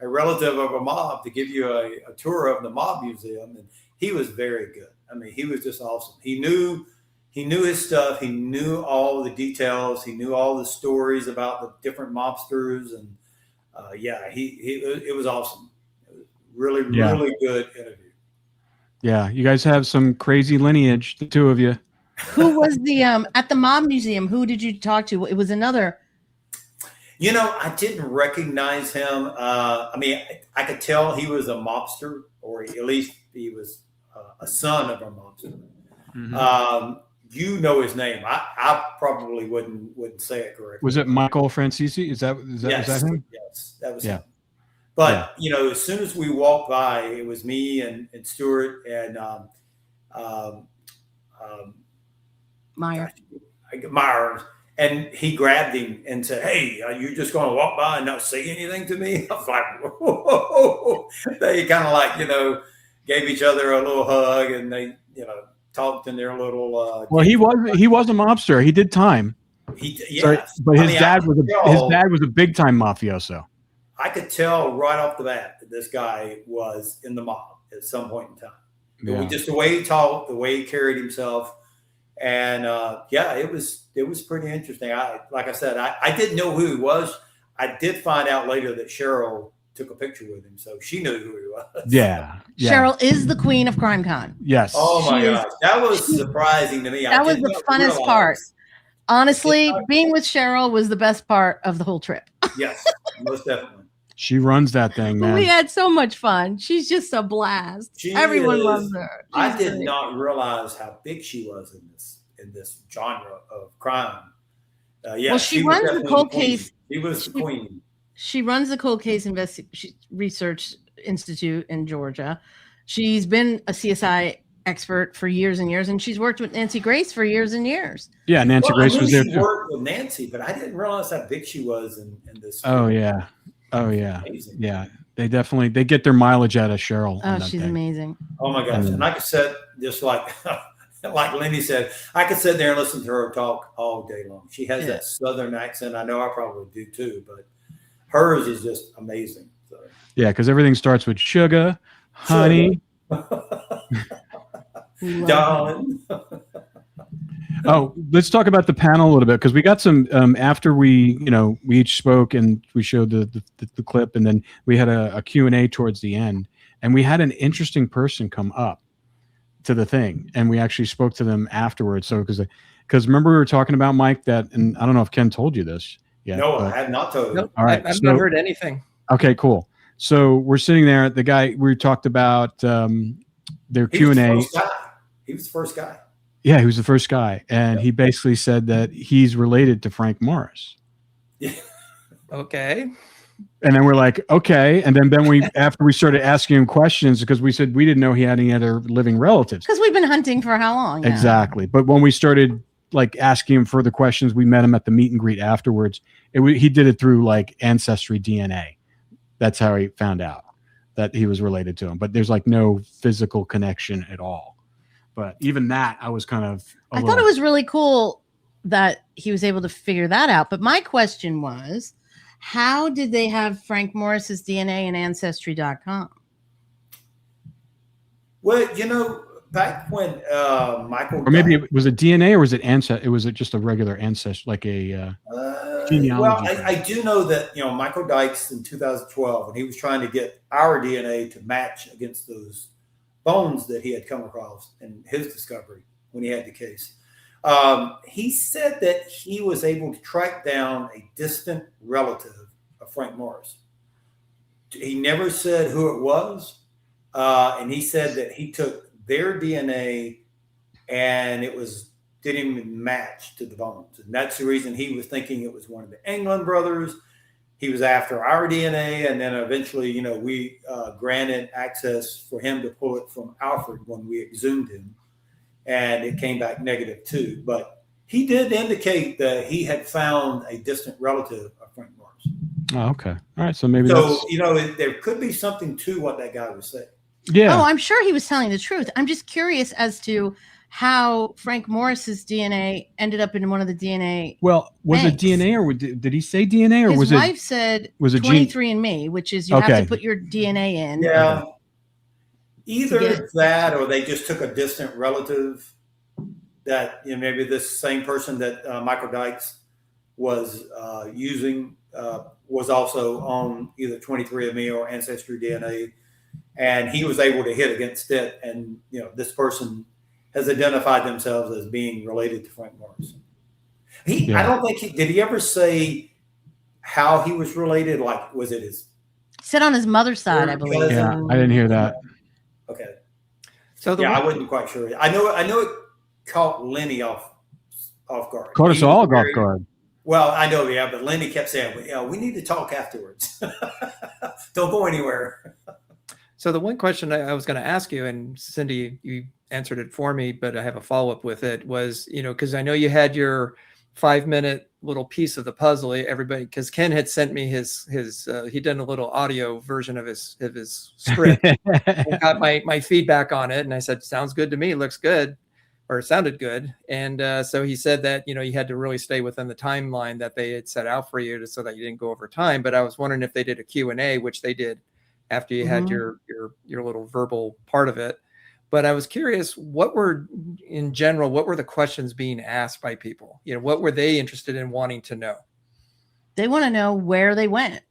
[SPEAKER 5] a relative of a mob to give you a tour of the mob museum. And he was very good. I mean, he was just awesome. He knew his stuff. He knew all the details. He knew all the stories about the different mobsters. And it was awesome. It was really good interview.
[SPEAKER 3] Yeah. You guys have some crazy lineage, the two of you.
[SPEAKER 4] Who was the, at the mob museum, who did you talk to? It was another.
[SPEAKER 5] I didn't recognize him. I could tell he was a mobster, or at least he was a son of a mobster. Mm-hmm. His name. I probably wouldn't say it correctly.
[SPEAKER 3] Was it Michael Francisi? Is that him?
[SPEAKER 5] Yes, that was him. But as soon as we walked by, it was me and Stuart and
[SPEAKER 4] Meyer.
[SPEAKER 5] And he grabbed him and said, hey, are you just going to walk by and not say anything to me? I was like, whoa. They kind of like, gave each other a little hug, and they, talked in their little.
[SPEAKER 3] Well, he was a mobster. He did time. But his dad was a big time mafioso.
[SPEAKER 5] I could tell right off the bat that this guy was in the mob at some point in time. Yeah. Just the way he talked, the way he carried himself. And it was pretty interesting. Like I said, I didn't know who he was. I did find out later that Cheryl took a picture with him, so she knew who he was.
[SPEAKER 3] Yeah.
[SPEAKER 4] Cheryl is the queen of CrimeCon.
[SPEAKER 3] Yes.
[SPEAKER 5] Oh my gosh, that was surprising to me.
[SPEAKER 4] That was the funnest part. Honestly, being with Cheryl was the best part of the whole trip.
[SPEAKER 5] Yes, most definitely.
[SPEAKER 3] She runs that thing, man.
[SPEAKER 4] We had so much fun. She's just a blast. Everyone loves her.
[SPEAKER 5] I did not realize how big she was in this genre of crime.
[SPEAKER 4] She runs the cold case.
[SPEAKER 5] She was the queen.
[SPEAKER 4] She runs the cold case research institute in Georgia. She's been a CSI expert for years and years, and she's worked with Nancy Grace for years and years.
[SPEAKER 3] Yeah, Nancy Grace was there too.
[SPEAKER 5] She worked with Nancy, but I didn't realize how big she was in this.
[SPEAKER 3] Oh yeah. Amazing. Yeah. They get their mileage out of Cheryl.
[SPEAKER 4] Oh, she's amazing.
[SPEAKER 5] Oh my gosh. And I could sit just like Lenny said, I could sit there and listen to her talk all day long. She has that Southern accent. I know I probably do too, but hers is just amazing. So.
[SPEAKER 3] Yeah, because everything starts with sugar, honey.
[SPEAKER 5] Darling.
[SPEAKER 3] Oh, let's talk about the panel a little bit, because we got some after we each spoke and we showed the clip, and then we had a Q&A towards the end, and we had an interesting person come up to the thing, and we actually spoke to them afterwards. So because remember we were talking about, Mike, that, and I don't know if Ken told you this yet.
[SPEAKER 5] No, I have not told you.
[SPEAKER 6] Nope,
[SPEAKER 3] all right,
[SPEAKER 6] I've not heard anything.
[SPEAKER 3] Okay, cool. So we're sitting there. The guy we talked about their Q&A.
[SPEAKER 5] He was the first guy.
[SPEAKER 3] Yeah, he was the first guy, and he basically said that he's related to Frank Morris.
[SPEAKER 5] Yeah.
[SPEAKER 6] Okay.
[SPEAKER 3] And then we're like, okay. And then after we started asking him questions, because we said we didn't know he had any other living relatives.
[SPEAKER 4] Because we've been hunting for how long now?
[SPEAKER 3] Exactly. But when we started like asking him further questions, we met him at the meet and greet afterwards. He did it through like Ancestry DNA. That's how he found out that he was related to him. But there's like no physical connection at all. But even that, I was kind of.
[SPEAKER 4] I thought it was really cool that he was able to figure that out. But my question was, how did they have Frank Morris's DNA in Ancestry.com?
[SPEAKER 5] Well, back when Michael.
[SPEAKER 3] Or maybe was it DNA, or was it ancestry? It was just a regular ancestor, like a genealogy.
[SPEAKER 5] Well, I do know that Michael Dykes in 2012, when he was trying to get our DNA to match against those bones that he had come across in his discovery when he had the case. He said that he was able to track down a distant relative of Frank Morris. He never said who it was. And he said that he took their DNA and it didn't even match to the bones. And that's the reason he was thinking it was one of the Anglin brothers. He was after our DNA. And then eventually, we granted access for him to pull it from Alfred when we exhumed him. And it came back negative too. But he did indicate that he had found a distant relative of Frank Morris.
[SPEAKER 3] Oh, okay. All right. So maybe
[SPEAKER 5] there could be something to what that guy was saying.
[SPEAKER 3] Yeah.
[SPEAKER 4] Oh, I'm sure he was telling the truth. I'm just curious as to how Frank Morris's DNA ended up in one of the DNA.
[SPEAKER 3] Well, was
[SPEAKER 4] banks.
[SPEAKER 3] it DNA or did he say DNA or
[SPEAKER 4] His
[SPEAKER 3] was
[SPEAKER 4] wife said 23andMe, which is you have to put your DNA in.
[SPEAKER 5] Yeah. Either that or they just took a distant relative that, maybe this same person that Michael Dykes was using was also on either 23andMe or Ancestry DNA. And he was able to hit against it. And, this person has identified themselves as being related to Frank Morris. I don't think did he ever say how he was related? Like, was it his?
[SPEAKER 4] Said on his mother's side, I believe.
[SPEAKER 3] Yeah, I didn't hear that.
[SPEAKER 5] Okay.
[SPEAKER 6] So
[SPEAKER 5] I wasn't quite sure. I know it caught Lenny off guard.
[SPEAKER 3] Caught us all off guard.
[SPEAKER 5] Well, I know, but Lenny kept saying, we need to talk afterwards. Don't go anywhere.
[SPEAKER 6] So the one question I was going to ask you, and Cindy, you answered it for me, but I have a follow-up with it, was, because I know you had your 5-minute little piece of the puzzle. Everybody, because Ken had sent me his he'd done a little audio version of his script. I got my feedback on it, and I said, sounds good to me, looks good, or it sounded good. And so he said that, you had to really stay within the timeline that they had set out for you so that you didn't go over time. But I was wondering if they did a Q&A, which they did after you had your little verbal part of it. But I was curious, what were the questions being asked by people? What were they interested in wanting to know?
[SPEAKER 4] They want to know where they went.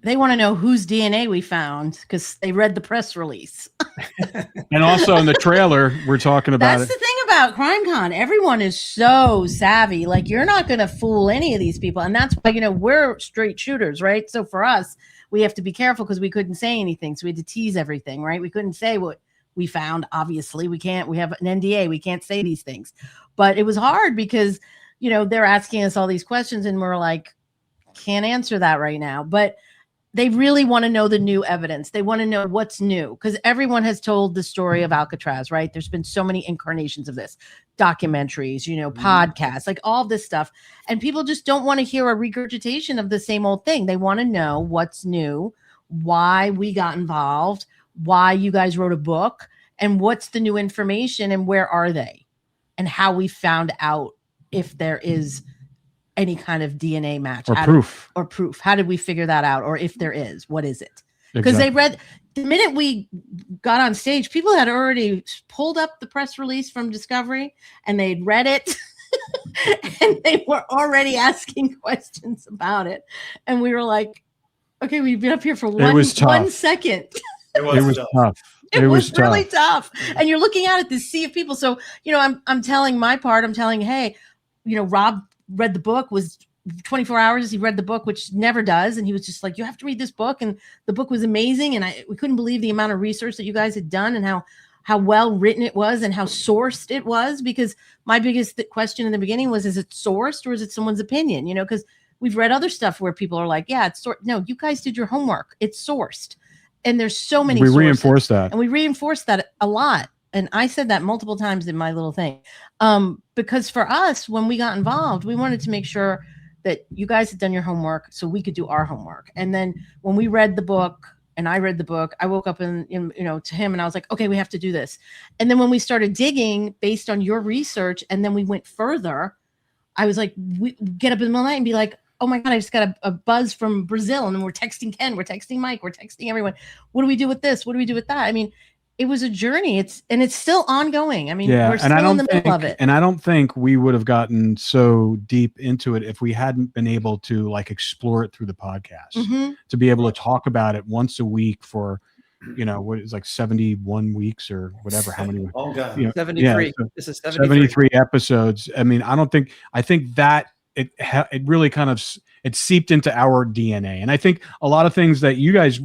[SPEAKER 4] They want to know whose DNA we found because they read the press release.
[SPEAKER 3] And also in the trailer, we're talking about
[SPEAKER 4] That's the thing about CrimeCon. Everyone is so savvy. Like, you're not going to fool any of these people. And that's why, we're straight shooters, right? So for us, we have to be careful because we couldn't say anything. So we had to tease everything, right? We couldn't say what we found. Obviously, we can't. We have an NDA. We can't say these things. But it was hard because, they're asking us all these questions and we're like, can't answer that right now. But they really want to know the new evidence. They want to know what's new because everyone has told the story of Alcatraz, right? There's been so many incarnations of this, documentaries, podcasts, like all this stuff. And people just don't want to hear a regurgitation of the same old thing. They want to know what's new, why we got involved, why you guys wrote a book, and what's the new information and where are they, and how we found out if there is any kind of DNA match
[SPEAKER 3] or
[SPEAKER 4] proof. How did we figure that out? Or if there is, what is it? Because they read the minute we got on stage, people had already pulled up the press release from Discovery and they'd read it and they were already asking questions about it. And we were like, okay, we've been up here for 1 second.
[SPEAKER 3] It was tough.
[SPEAKER 4] It was really tough. And you're looking at it, this sea of people. So, I'm telling my part, I'm telling, hey, Rob read the book, was 24 hours. He read the book, which never does. And he was just like, you have to read this book. And the book was amazing. And we couldn't believe the amount of research that you guys had done and how well written it was and how sourced it was. Because my biggest question in the beginning was, is it sourced or is it someone's opinion? Because we've read other stuff where people are like, yeah, it's no, you guys did your homework. It's sourced. And there's so many
[SPEAKER 3] we reinforce that.
[SPEAKER 4] And we reinforce that a lot. And I said that multiple times in my little thing. Because for us, when we got involved, we wanted to make sure that you guys had done your homework so we could do our homework. And then when we read the book and I read the book, I woke up and, to him and I was like, okay, we have to do this. And then when we started digging based on your research and then we went further, I was like, we get up in the middle of the night and be like, oh my God, I just got a buzz from Brazil. And then we're texting Ken, we're texting Mike, we're texting everyone. What do we do with this? What do we do with that? I mean, it was a journey. It's still ongoing. I mean, we're still in the middle of it.
[SPEAKER 3] And I don't think we would have gotten so deep into it if we hadn't been able to explore it through the podcast, to be able to talk about it once a week for what is like 71 weeks or whatever, how many,
[SPEAKER 5] Long time.
[SPEAKER 6] 73.
[SPEAKER 3] So
[SPEAKER 6] This is 73.
[SPEAKER 3] 73 episodes. I mean, I think that it really kind of, it seeped into our DNA. And I think a lot of things that you guys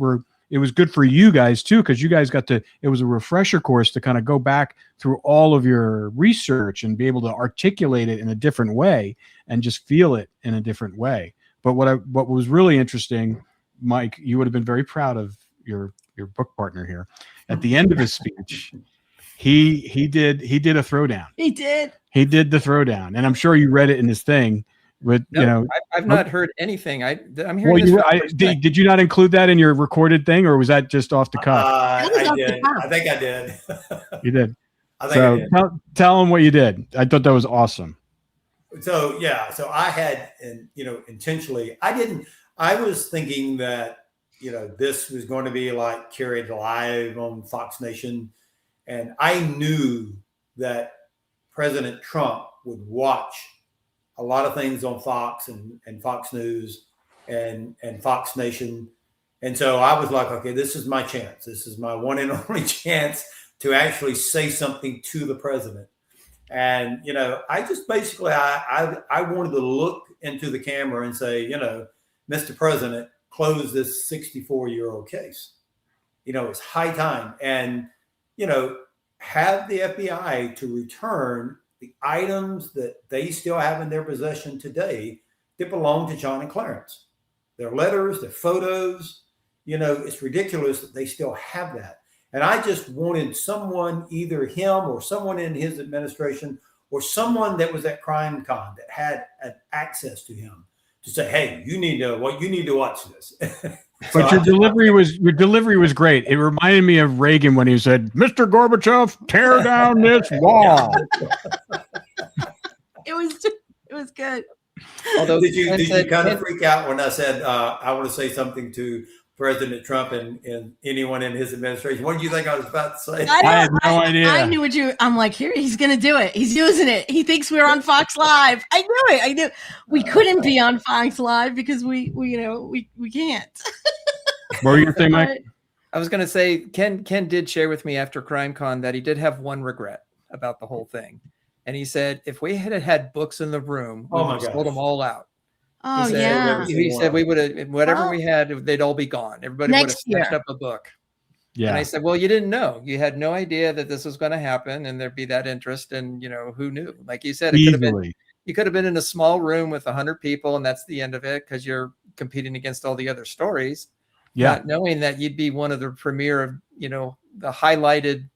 [SPEAKER 3] it was good for you guys too, because you guys it was a refresher course to kind of go back through all of your research and be able to articulate it in a different way and just feel it in a different way. But what was really interesting, Mike, you would have been very proud of your book partner here. At the end of his speech, he did a throwdown.
[SPEAKER 4] He did
[SPEAKER 3] the throwdown, and I'm sure you read it in his thing. But
[SPEAKER 6] I've not heard anything. I'm hearing.
[SPEAKER 3] Did you not include that in your recorded thing, or was that just off the cuff?
[SPEAKER 5] I did. I think I did.
[SPEAKER 3] You did.
[SPEAKER 5] I think I did.
[SPEAKER 3] Tell him what you did. I thought that was awesome.
[SPEAKER 5] So I had, and intentionally, I was thinking that this was going to be like carried live on Fox Nation, and I knew that President Trump would watch a lot of things on Fox and Fox News and Fox Nation. And so I was like, okay, this is my chance. This is my one and only chance to actually say something to the president. And, I just basically, I wanted to look into the camera and say, Mr. President, close this 64-year-old case. It's high time. And, have the FBI to return the items that they still have in their possession today that belong to John and Clarence. Their letters, their photos, it's ridiculous that they still have that. And I just wanted someone, either him or someone in his administration or someone that was at CrimeCon that had access to him to say, hey, you need to watch this.
[SPEAKER 3] But your delivery was great. It reminded me of Reagan when he said, "Mr. Gorbachev, tear down this wall."
[SPEAKER 4] It was good.
[SPEAKER 5] Although did you kind of freak out when I said I want to say something to President Trump and anyone in his administration? What did you think I was about to say?
[SPEAKER 3] I had no idea.
[SPEAKER 4] I knew I'm like, here, he's going to do it. He's using it. He thinks we're on Fox Live. I knew it. I knew we couldn't be on Fox Live because we can't.
[SPEAKER 3] What were you saying, Mike?
[SPEAKER 6] I was going to say, Ken did share with me after CrimeCon that he did have one regret about the whole thing. And he said, if we had books in the room, we would have sold them all out.
[SPEAKER 4] Oh,
[SPEAKER 6] he said we would have, whatever we had, they'd all be gone. Everybody would have snatched up a book. Yeah. And I said, well, you didn't know. You had no idea that this was going to happen and there'd be that interest. And, who knew? Like you said, you could have been in a small room with 100 people and that's the end of it because you're competing against all the other stories. Yeah. Not knowing that you'd be one of the premier of, the highlighted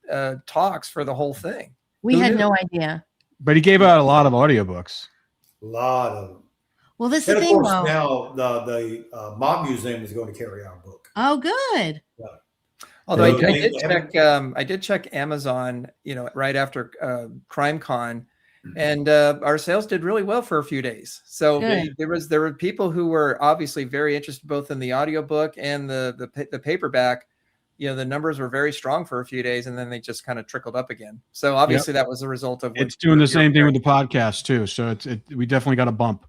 [SPEAKER 6] talks for the whole thing.
[SPEAKER 4] We had no idea.
[SPEAKER 3] But he gave out a lot of audiobooks.
[SPEAKER 5] A lot of them.
[SPEAKER 4] Well, this is the thing, though.
[SPEAKER 5] Now the Mob Museum is going to carry our book.
[SPEAKER 4] Oh, good.
[SPEAKER 5] Yeah.
[SPEAKER 6] Although I did check Amazon, right after CrimeCon, and our sales did really well for a few days. So there were people who were obviously very interested both in the audiobook and the paperback. The numbers were very strong for a few days, and then they just kind of trickled up again. So obviously that was a result of.
[SPEAKER 3] It's doing the same thing with the podcast too. So we definitely got a bump.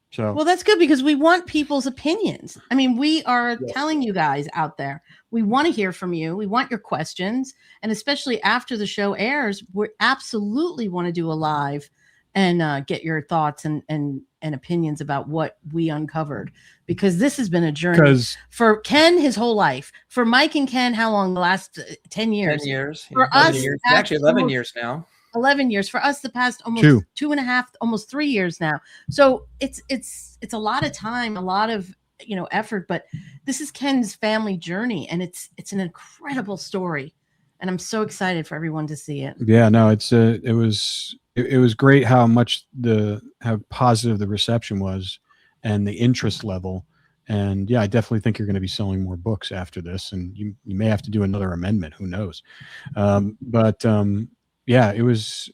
[SPEAKER 3] So
[SPEAKER 4] well, that's good because we want people's opinions. I mean, we are telling you guys out there, we want to hear from you. We want your questions. And especially after the show airs, we absolutely want to do a live and get your thoughts and opinions about what we uncovered, because this has been a journey for Ken his whole life. For Mike and Ken, how long? The last 10 years.
[SPEAKER 6] 10 years.
[SPEAKER 4] For us,
[SPEAKER 6] actually 11 years now.
[SPEAKER 4] 11 years for us, the past almost 2.5, almost 3 years now. So it's a lot of time, a lot of effort, but this is Ken's family journey, and it's an incredible story, and I'm so excited for everyone to see it.
[SPEAKER 3] Yeah, no, it was great how positive the reception was and the interest level. And yeah, I definitely think you're going to be selling more books after this, and you may have to do another amendment, who knows. Yeah, it was,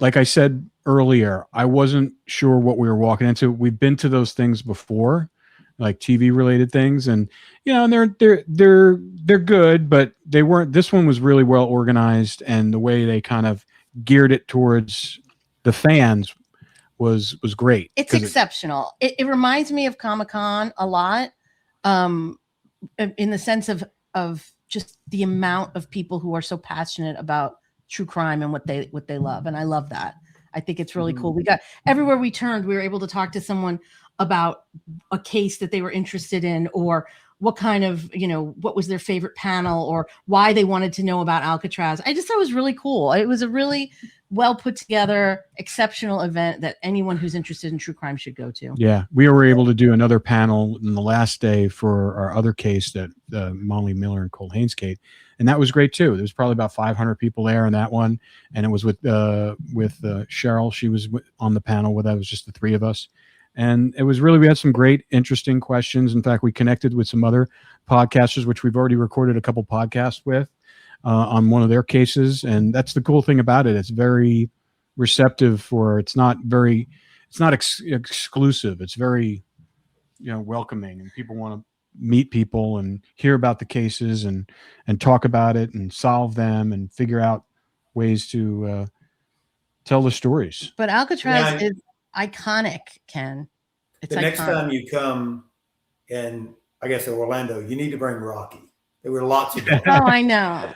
[SPEAKER 3] like I said earlier, I wasn't sure what we were walking into. We've been to those things before, like TV related things, and and they're good, but they weren't. This one was really well organized, and the way they kind of geared it towards the fans was great.
[SPEAKER 4] It's exceptional. It reminds me of Comic-Con a lot, in the sense of just the amount of people who are so passionate about true crime and what they love. And I love that. I think it's really cool. We got everywhere we turned, we were able to talk to someone about a case that they were interested in, or what kind of, what was their favorite panel, or why they wanted to know about Alcatraz. I just thought it was really cool. It was a really well put together, exceptional event that anyone who's interested in true crime should go to.
[SPEAKER 3] Yeah, we were able to do another panel in the last day for our other case, that Molly Miller and Cole Haynes case, and that was great too. There was probably about 500 people there in that one, and it was with Cheryl. She was on the panel with us. It was just the three of us. And it was really, we had some great, interesting questions. In fact, we connected with some other podcasters, which we've already recorded a couple podcasts with on one of their cases. And that's the cool thing about it. It's very receptive it's not exclusive. It's very, welcoming, and people want to meet people and hear about the cases and talk about it and solve them and figure out ways to tell the stories.
[SPEAKER 4] But Alcatraz is iconic, Ken. It's
[SPEAKER 5] the next
[SPEAKER 4] iconic.
[SPEAKER 5] time you come in, I guess, Orlando, you need to bring Rocky. There were lots of dogs.
[SPEAKER 4] Oh, I know.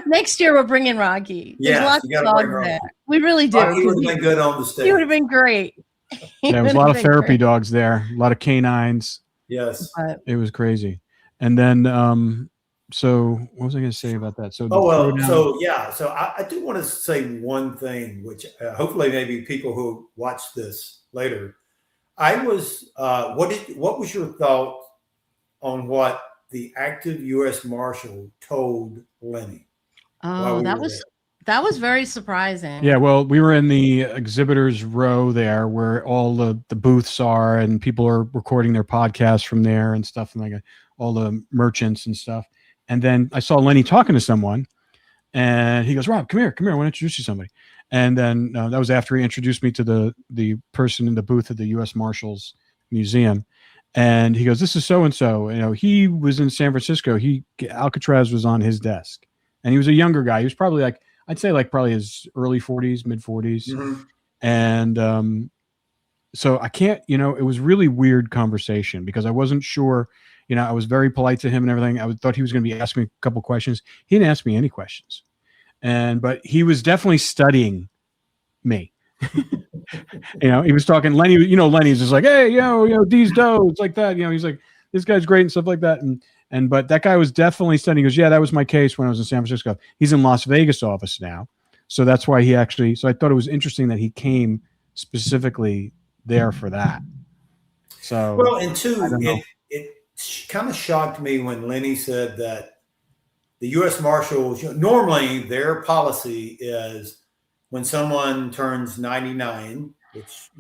[SPEAKER 4] Next year we're bringing Rocky. There's lots of dogs there. We really do.
[SPEAKER 5] Rocky would have been good on the stage.
[SPEAKER 4] He would have been great.
[SPEAKER 3] There was a lot of therapy dogs there, a lot of canines.
[SPEAKER 5] Yes.
[SPEAKER 3] It was crazy. And then, so what was I going to say about that? So,
[SPEAKER 5] So I do want to say one thing, which hopefully maybe people who watch this later. I was, what was your thought on what the active U.S. Marshal told Lenny?
[SPEAKER 4] Oh, that was very surprising.
[SPEAKER 3] Yeah, well, we were in the exhibitors row there, where all the booths are, and people are recording their podcasts from there and stuff, and all the merchants and stuff. And then I saw Lenny talking to someone, and he goes, "Rob, come here. I want to introduce you to somebody." And then that was after he introduced me to the person in the booth at the U.S. Marshals Museum. And he goes, "This is so-and-so. He was in San Francisco. Alcatraz was on his desk." And he was a younger guy. He was probably I'd say probably his early 40s, mid 40s.
[SPEAKER 5] Mm-hmm.
[SPEAKER 3] And so I can't, it was really weird conversation, because I wasn't sure. I was very polite to him and everything. I thought he was going to be asking me a couple questions. He didn't ask me any questions. But he was definitely studying me. He was talking, Lenny, Lenny's just like, "Hey, these does," like that. He's like, "This guy's great," and stuff like that. But that guy was definitely studying. He goes, "Yeah, that was my case when I was in San Francisco." He's in Las Vegas office now. So that's why so I thought it was interesting that he came specifically there for that. So,
[SPEAKER 5] well, and two, it kind of shocked me when Lenny said that the U.S. Marshals, normally their policy is when someone turns 99, which,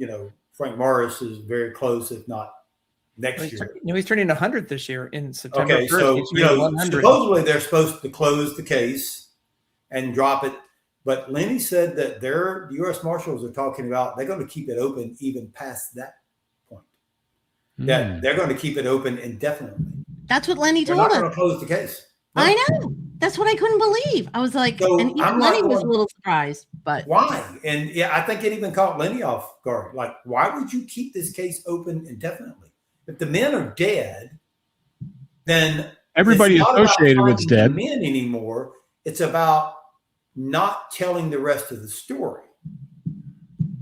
[SPEAKER 5] Frank Morris is very close, if not next year.
[SPEAKER 6] He's turning 100 this year in September.
[SPEAKER 5] Okay,
[SPEAKER 6] 1st.
[SPEAKER 5] so, supposedly they're supposed to close the case and drop it. But Lenny said that their U.S. Marshals are talking about they're going to keep it open even past that point. That they're going to keep it open indefinitely.
[SPEAKER 4] That's what Lenny
[SPEAKER 5] They're
[SPEAKER 4] told
[SPEAKER 5] not
[SPEAKER 4] us.
[SPEAKER 5] going to close the case. No.
[SPEAKER 4] I know. That's what I couldn't believe. I was like, and even Lenny was a little surprised. But
[SPEAKER 5] why? And yeah, I think it even caught Lenny off guard. Like, why would you keep this case open indefinitely? If the men are dead, then
[SPEAKER 3] everybody associated with dead.
[SPEAKER 5] Men anymore. It's about not telling the rest of the story,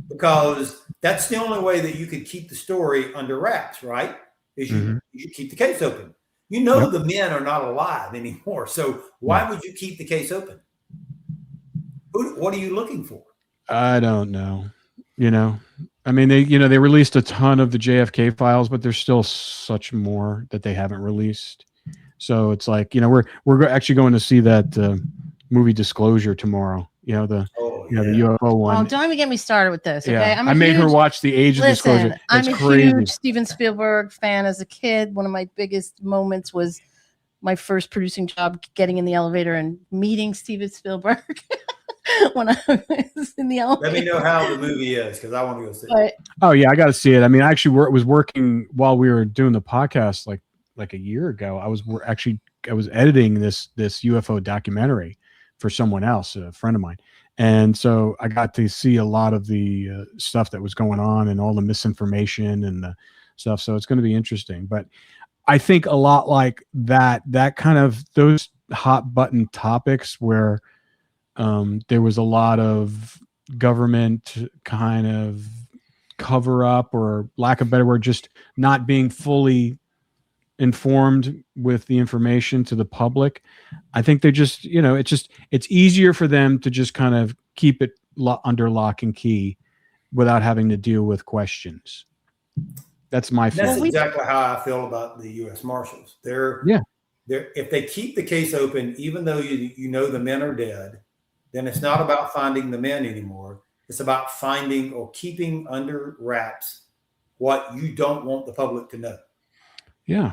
[SPEAKER 5] because that's the only way that you could keep the story under wraps, right? Is you keep the case open. The men are not alive anymore. So why would you keep the case open? What are you looking for?
[SPEAKER 3] I don't know. I mean, they released a ton of the JFK files, but there's still such more that they haven't released. So it's like, we're actually going to see that movie Disclosure tomorrow. The UFO one.
[SPEAKER 4] Oh, don't even get me started with this. Okay,
[SPEAKER 3] yeah. I made her watch The Age of Disclosure.
[SPEAKER 4] I'm a
[SPEAKER 3] crazy.
[SPEAKER 4] Huge Steven Spielberg fan as a kid. One of my biggest moments was my first producing job, getting in the elevator and meeting Steven Spielberg when I was in the elevator.
[SPEAKER 5] Let me know how the movie is, because I want to go see it.
[SPEAKER 3] Oh yeah, I got to see it. I mean, I actually was working while we were doing the podcast like a year ago. I was editing this UFO documentary for someone else, a friend of mine. And so I got to see a lot of the stuff that was going on and all the misinformation and the stuff. So it's going to be interesting. But I think a lot like that kind of those hot button topics where there was a lot of government kind of cover up, or lack of a better word, just not being fully informed with the information to the public. I think they just, it's easier for them to just kind of keep it under lock and key without having to deal with questions. That's my feeling.
[SPEAKER 5] That's exactly how I feel about the U.S. Marshals. They're if they keep the case open, even though you know the men are dead, then it's not about finding the men anymore. It's about finding or keeping under wraps what you don't want the public to know.
[SPEAKER 3] Yeah.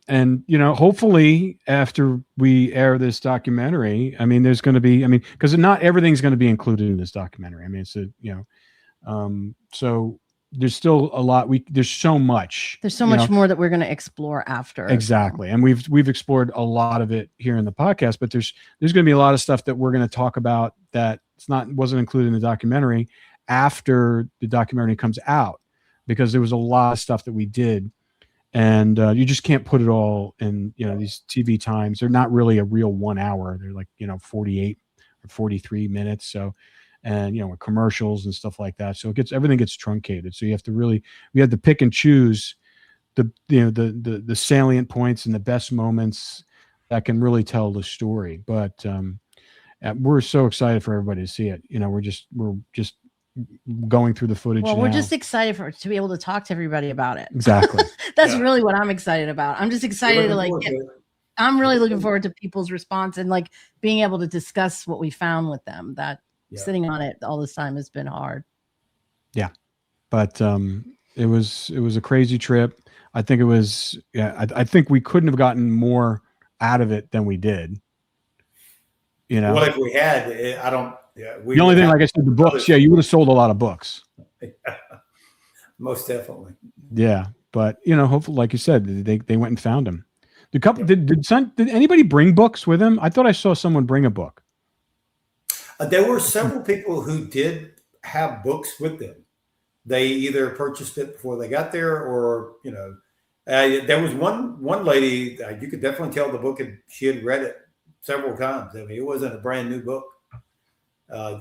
[SPEAKER 3] And, hopefully after we air this documentary, there's going to be, because not everything's going to be included in this documentary. So there's still a lot. There's so much.
[SPEAKER 4] There's so much more that we're going to explore after.
[SPEAKER 3] Exactly. And we've explored a lot of it here in the podcast, but there's going to be a lot of stuff that we're going to talk about that wasn't included in the documentary after the documentary comes out, because there was a lot of stuff that we did. And you just can't put it all in, these TV times. They're not really a real 1 hour. They're like, 48 or 43 minutes. So, and, with commercials and stuff like that. So everything gets truncated. So we have to pick and choose the salient points and the best moments that can really tell the story. But we're so excited for everybody to see it. We're just going through the footage.
[SPEAKER 4] Well,
[SPEAKER 3] now.
[SPEAKER 4] we're just excited to be able to talk to everybody about it.
[SPEAKER 3] Exactly.
[SPEAKER 4] That's really what I'm excited about. I'm just excited I'm really looking forward to people's response and being able to discuss what we found with them. Sitting on it all this time has been hard.
[SPEAKER 3] Yeah. But it was a crazy trip. I think it was, I think we couldn't have gotten more out of it than we did.
[SPEAKER 5] Well, if we had, I don't. Yeah,
[SPEAKER 3] the only thing, like I said, the books. Yeah, you would have sold a lot of books.
[SPEAKER 5] Most definitely.
[SPEAKER 3] Yeah, but hopefully, like you said, they went and found him. Did anybody bring books with him? I thought I saw someone bring a book.
[SPEAKER 5] There were several people who did have books with them. They either purchased it before they got there, or there was one lady. You could definitely tell the book she had read it several times. It wasn't a brand new book.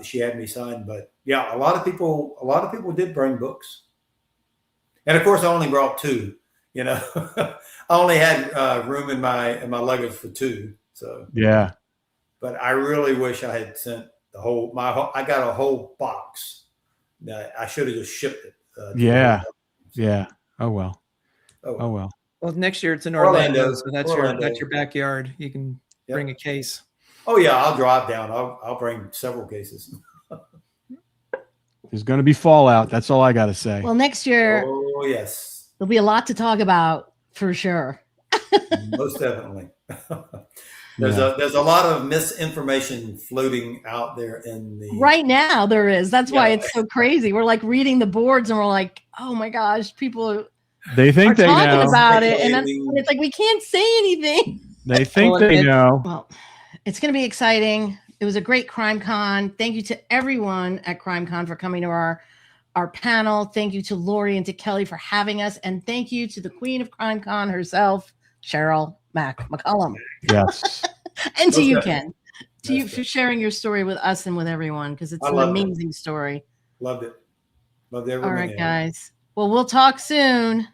[SPEAKER 5] She had me sign, but yeah, a lot of people did bring books, and of course, I only brought two. I only had room in my luggage for two. So
[SPEAKER 3] yeah,
[SPEAKER 5] but I really wish I had sent I got a whole box. I should have just shipped it.
[SPEAKER 3] Yeah. Oh well.
[SPEAKER 6] Well, next year it's in Orlando, so that's your backyard. You can bring a case.
[SPEAKER 5] Oh yeah, I'll drive down. I'll bring several cases.
[SPEAKER 3] There's going to be fallout. That's all I got to say.
[SPEAKER 4] Well, next year,
[SPEAKER 5] oh yes,
[SPEAKER 4] there'll be a lot to talk about for sure.
[SPEAKER 5] Most definitely. There's a lot of misinformation floating out there in the
[SPEAKER 4] right now. There is. That's why it's so crazy. We're reading the boards and we're like, oh my gosh, people
[SPEAKER 3] they think they
[SPEAKER 4] talking
[SPEAKER 3] know
[SPEAKER 4] about it, and it's like we can't say anything.
[SPEAKER 3] They think they know.
[SPEAKER 4] Well, it's going to be exciting. It was a great CrimeCon. Thank you to everyone at CrimeCon for coming to our panel. Thank you to Lori and to Kelly for having us. And thank you to the queen of CrimeCon herself, Cheryl McCollum.
[SPEAKER 3] Yes.
[SPEAKER 4] And to you, Ken. To you for sharing your story with us and with everyone, because it's an amazing story.
[SPEAKER 5] Loved it. Loved everything.
[SPEAKER 4] All right, guys. Well, we'll talk soon.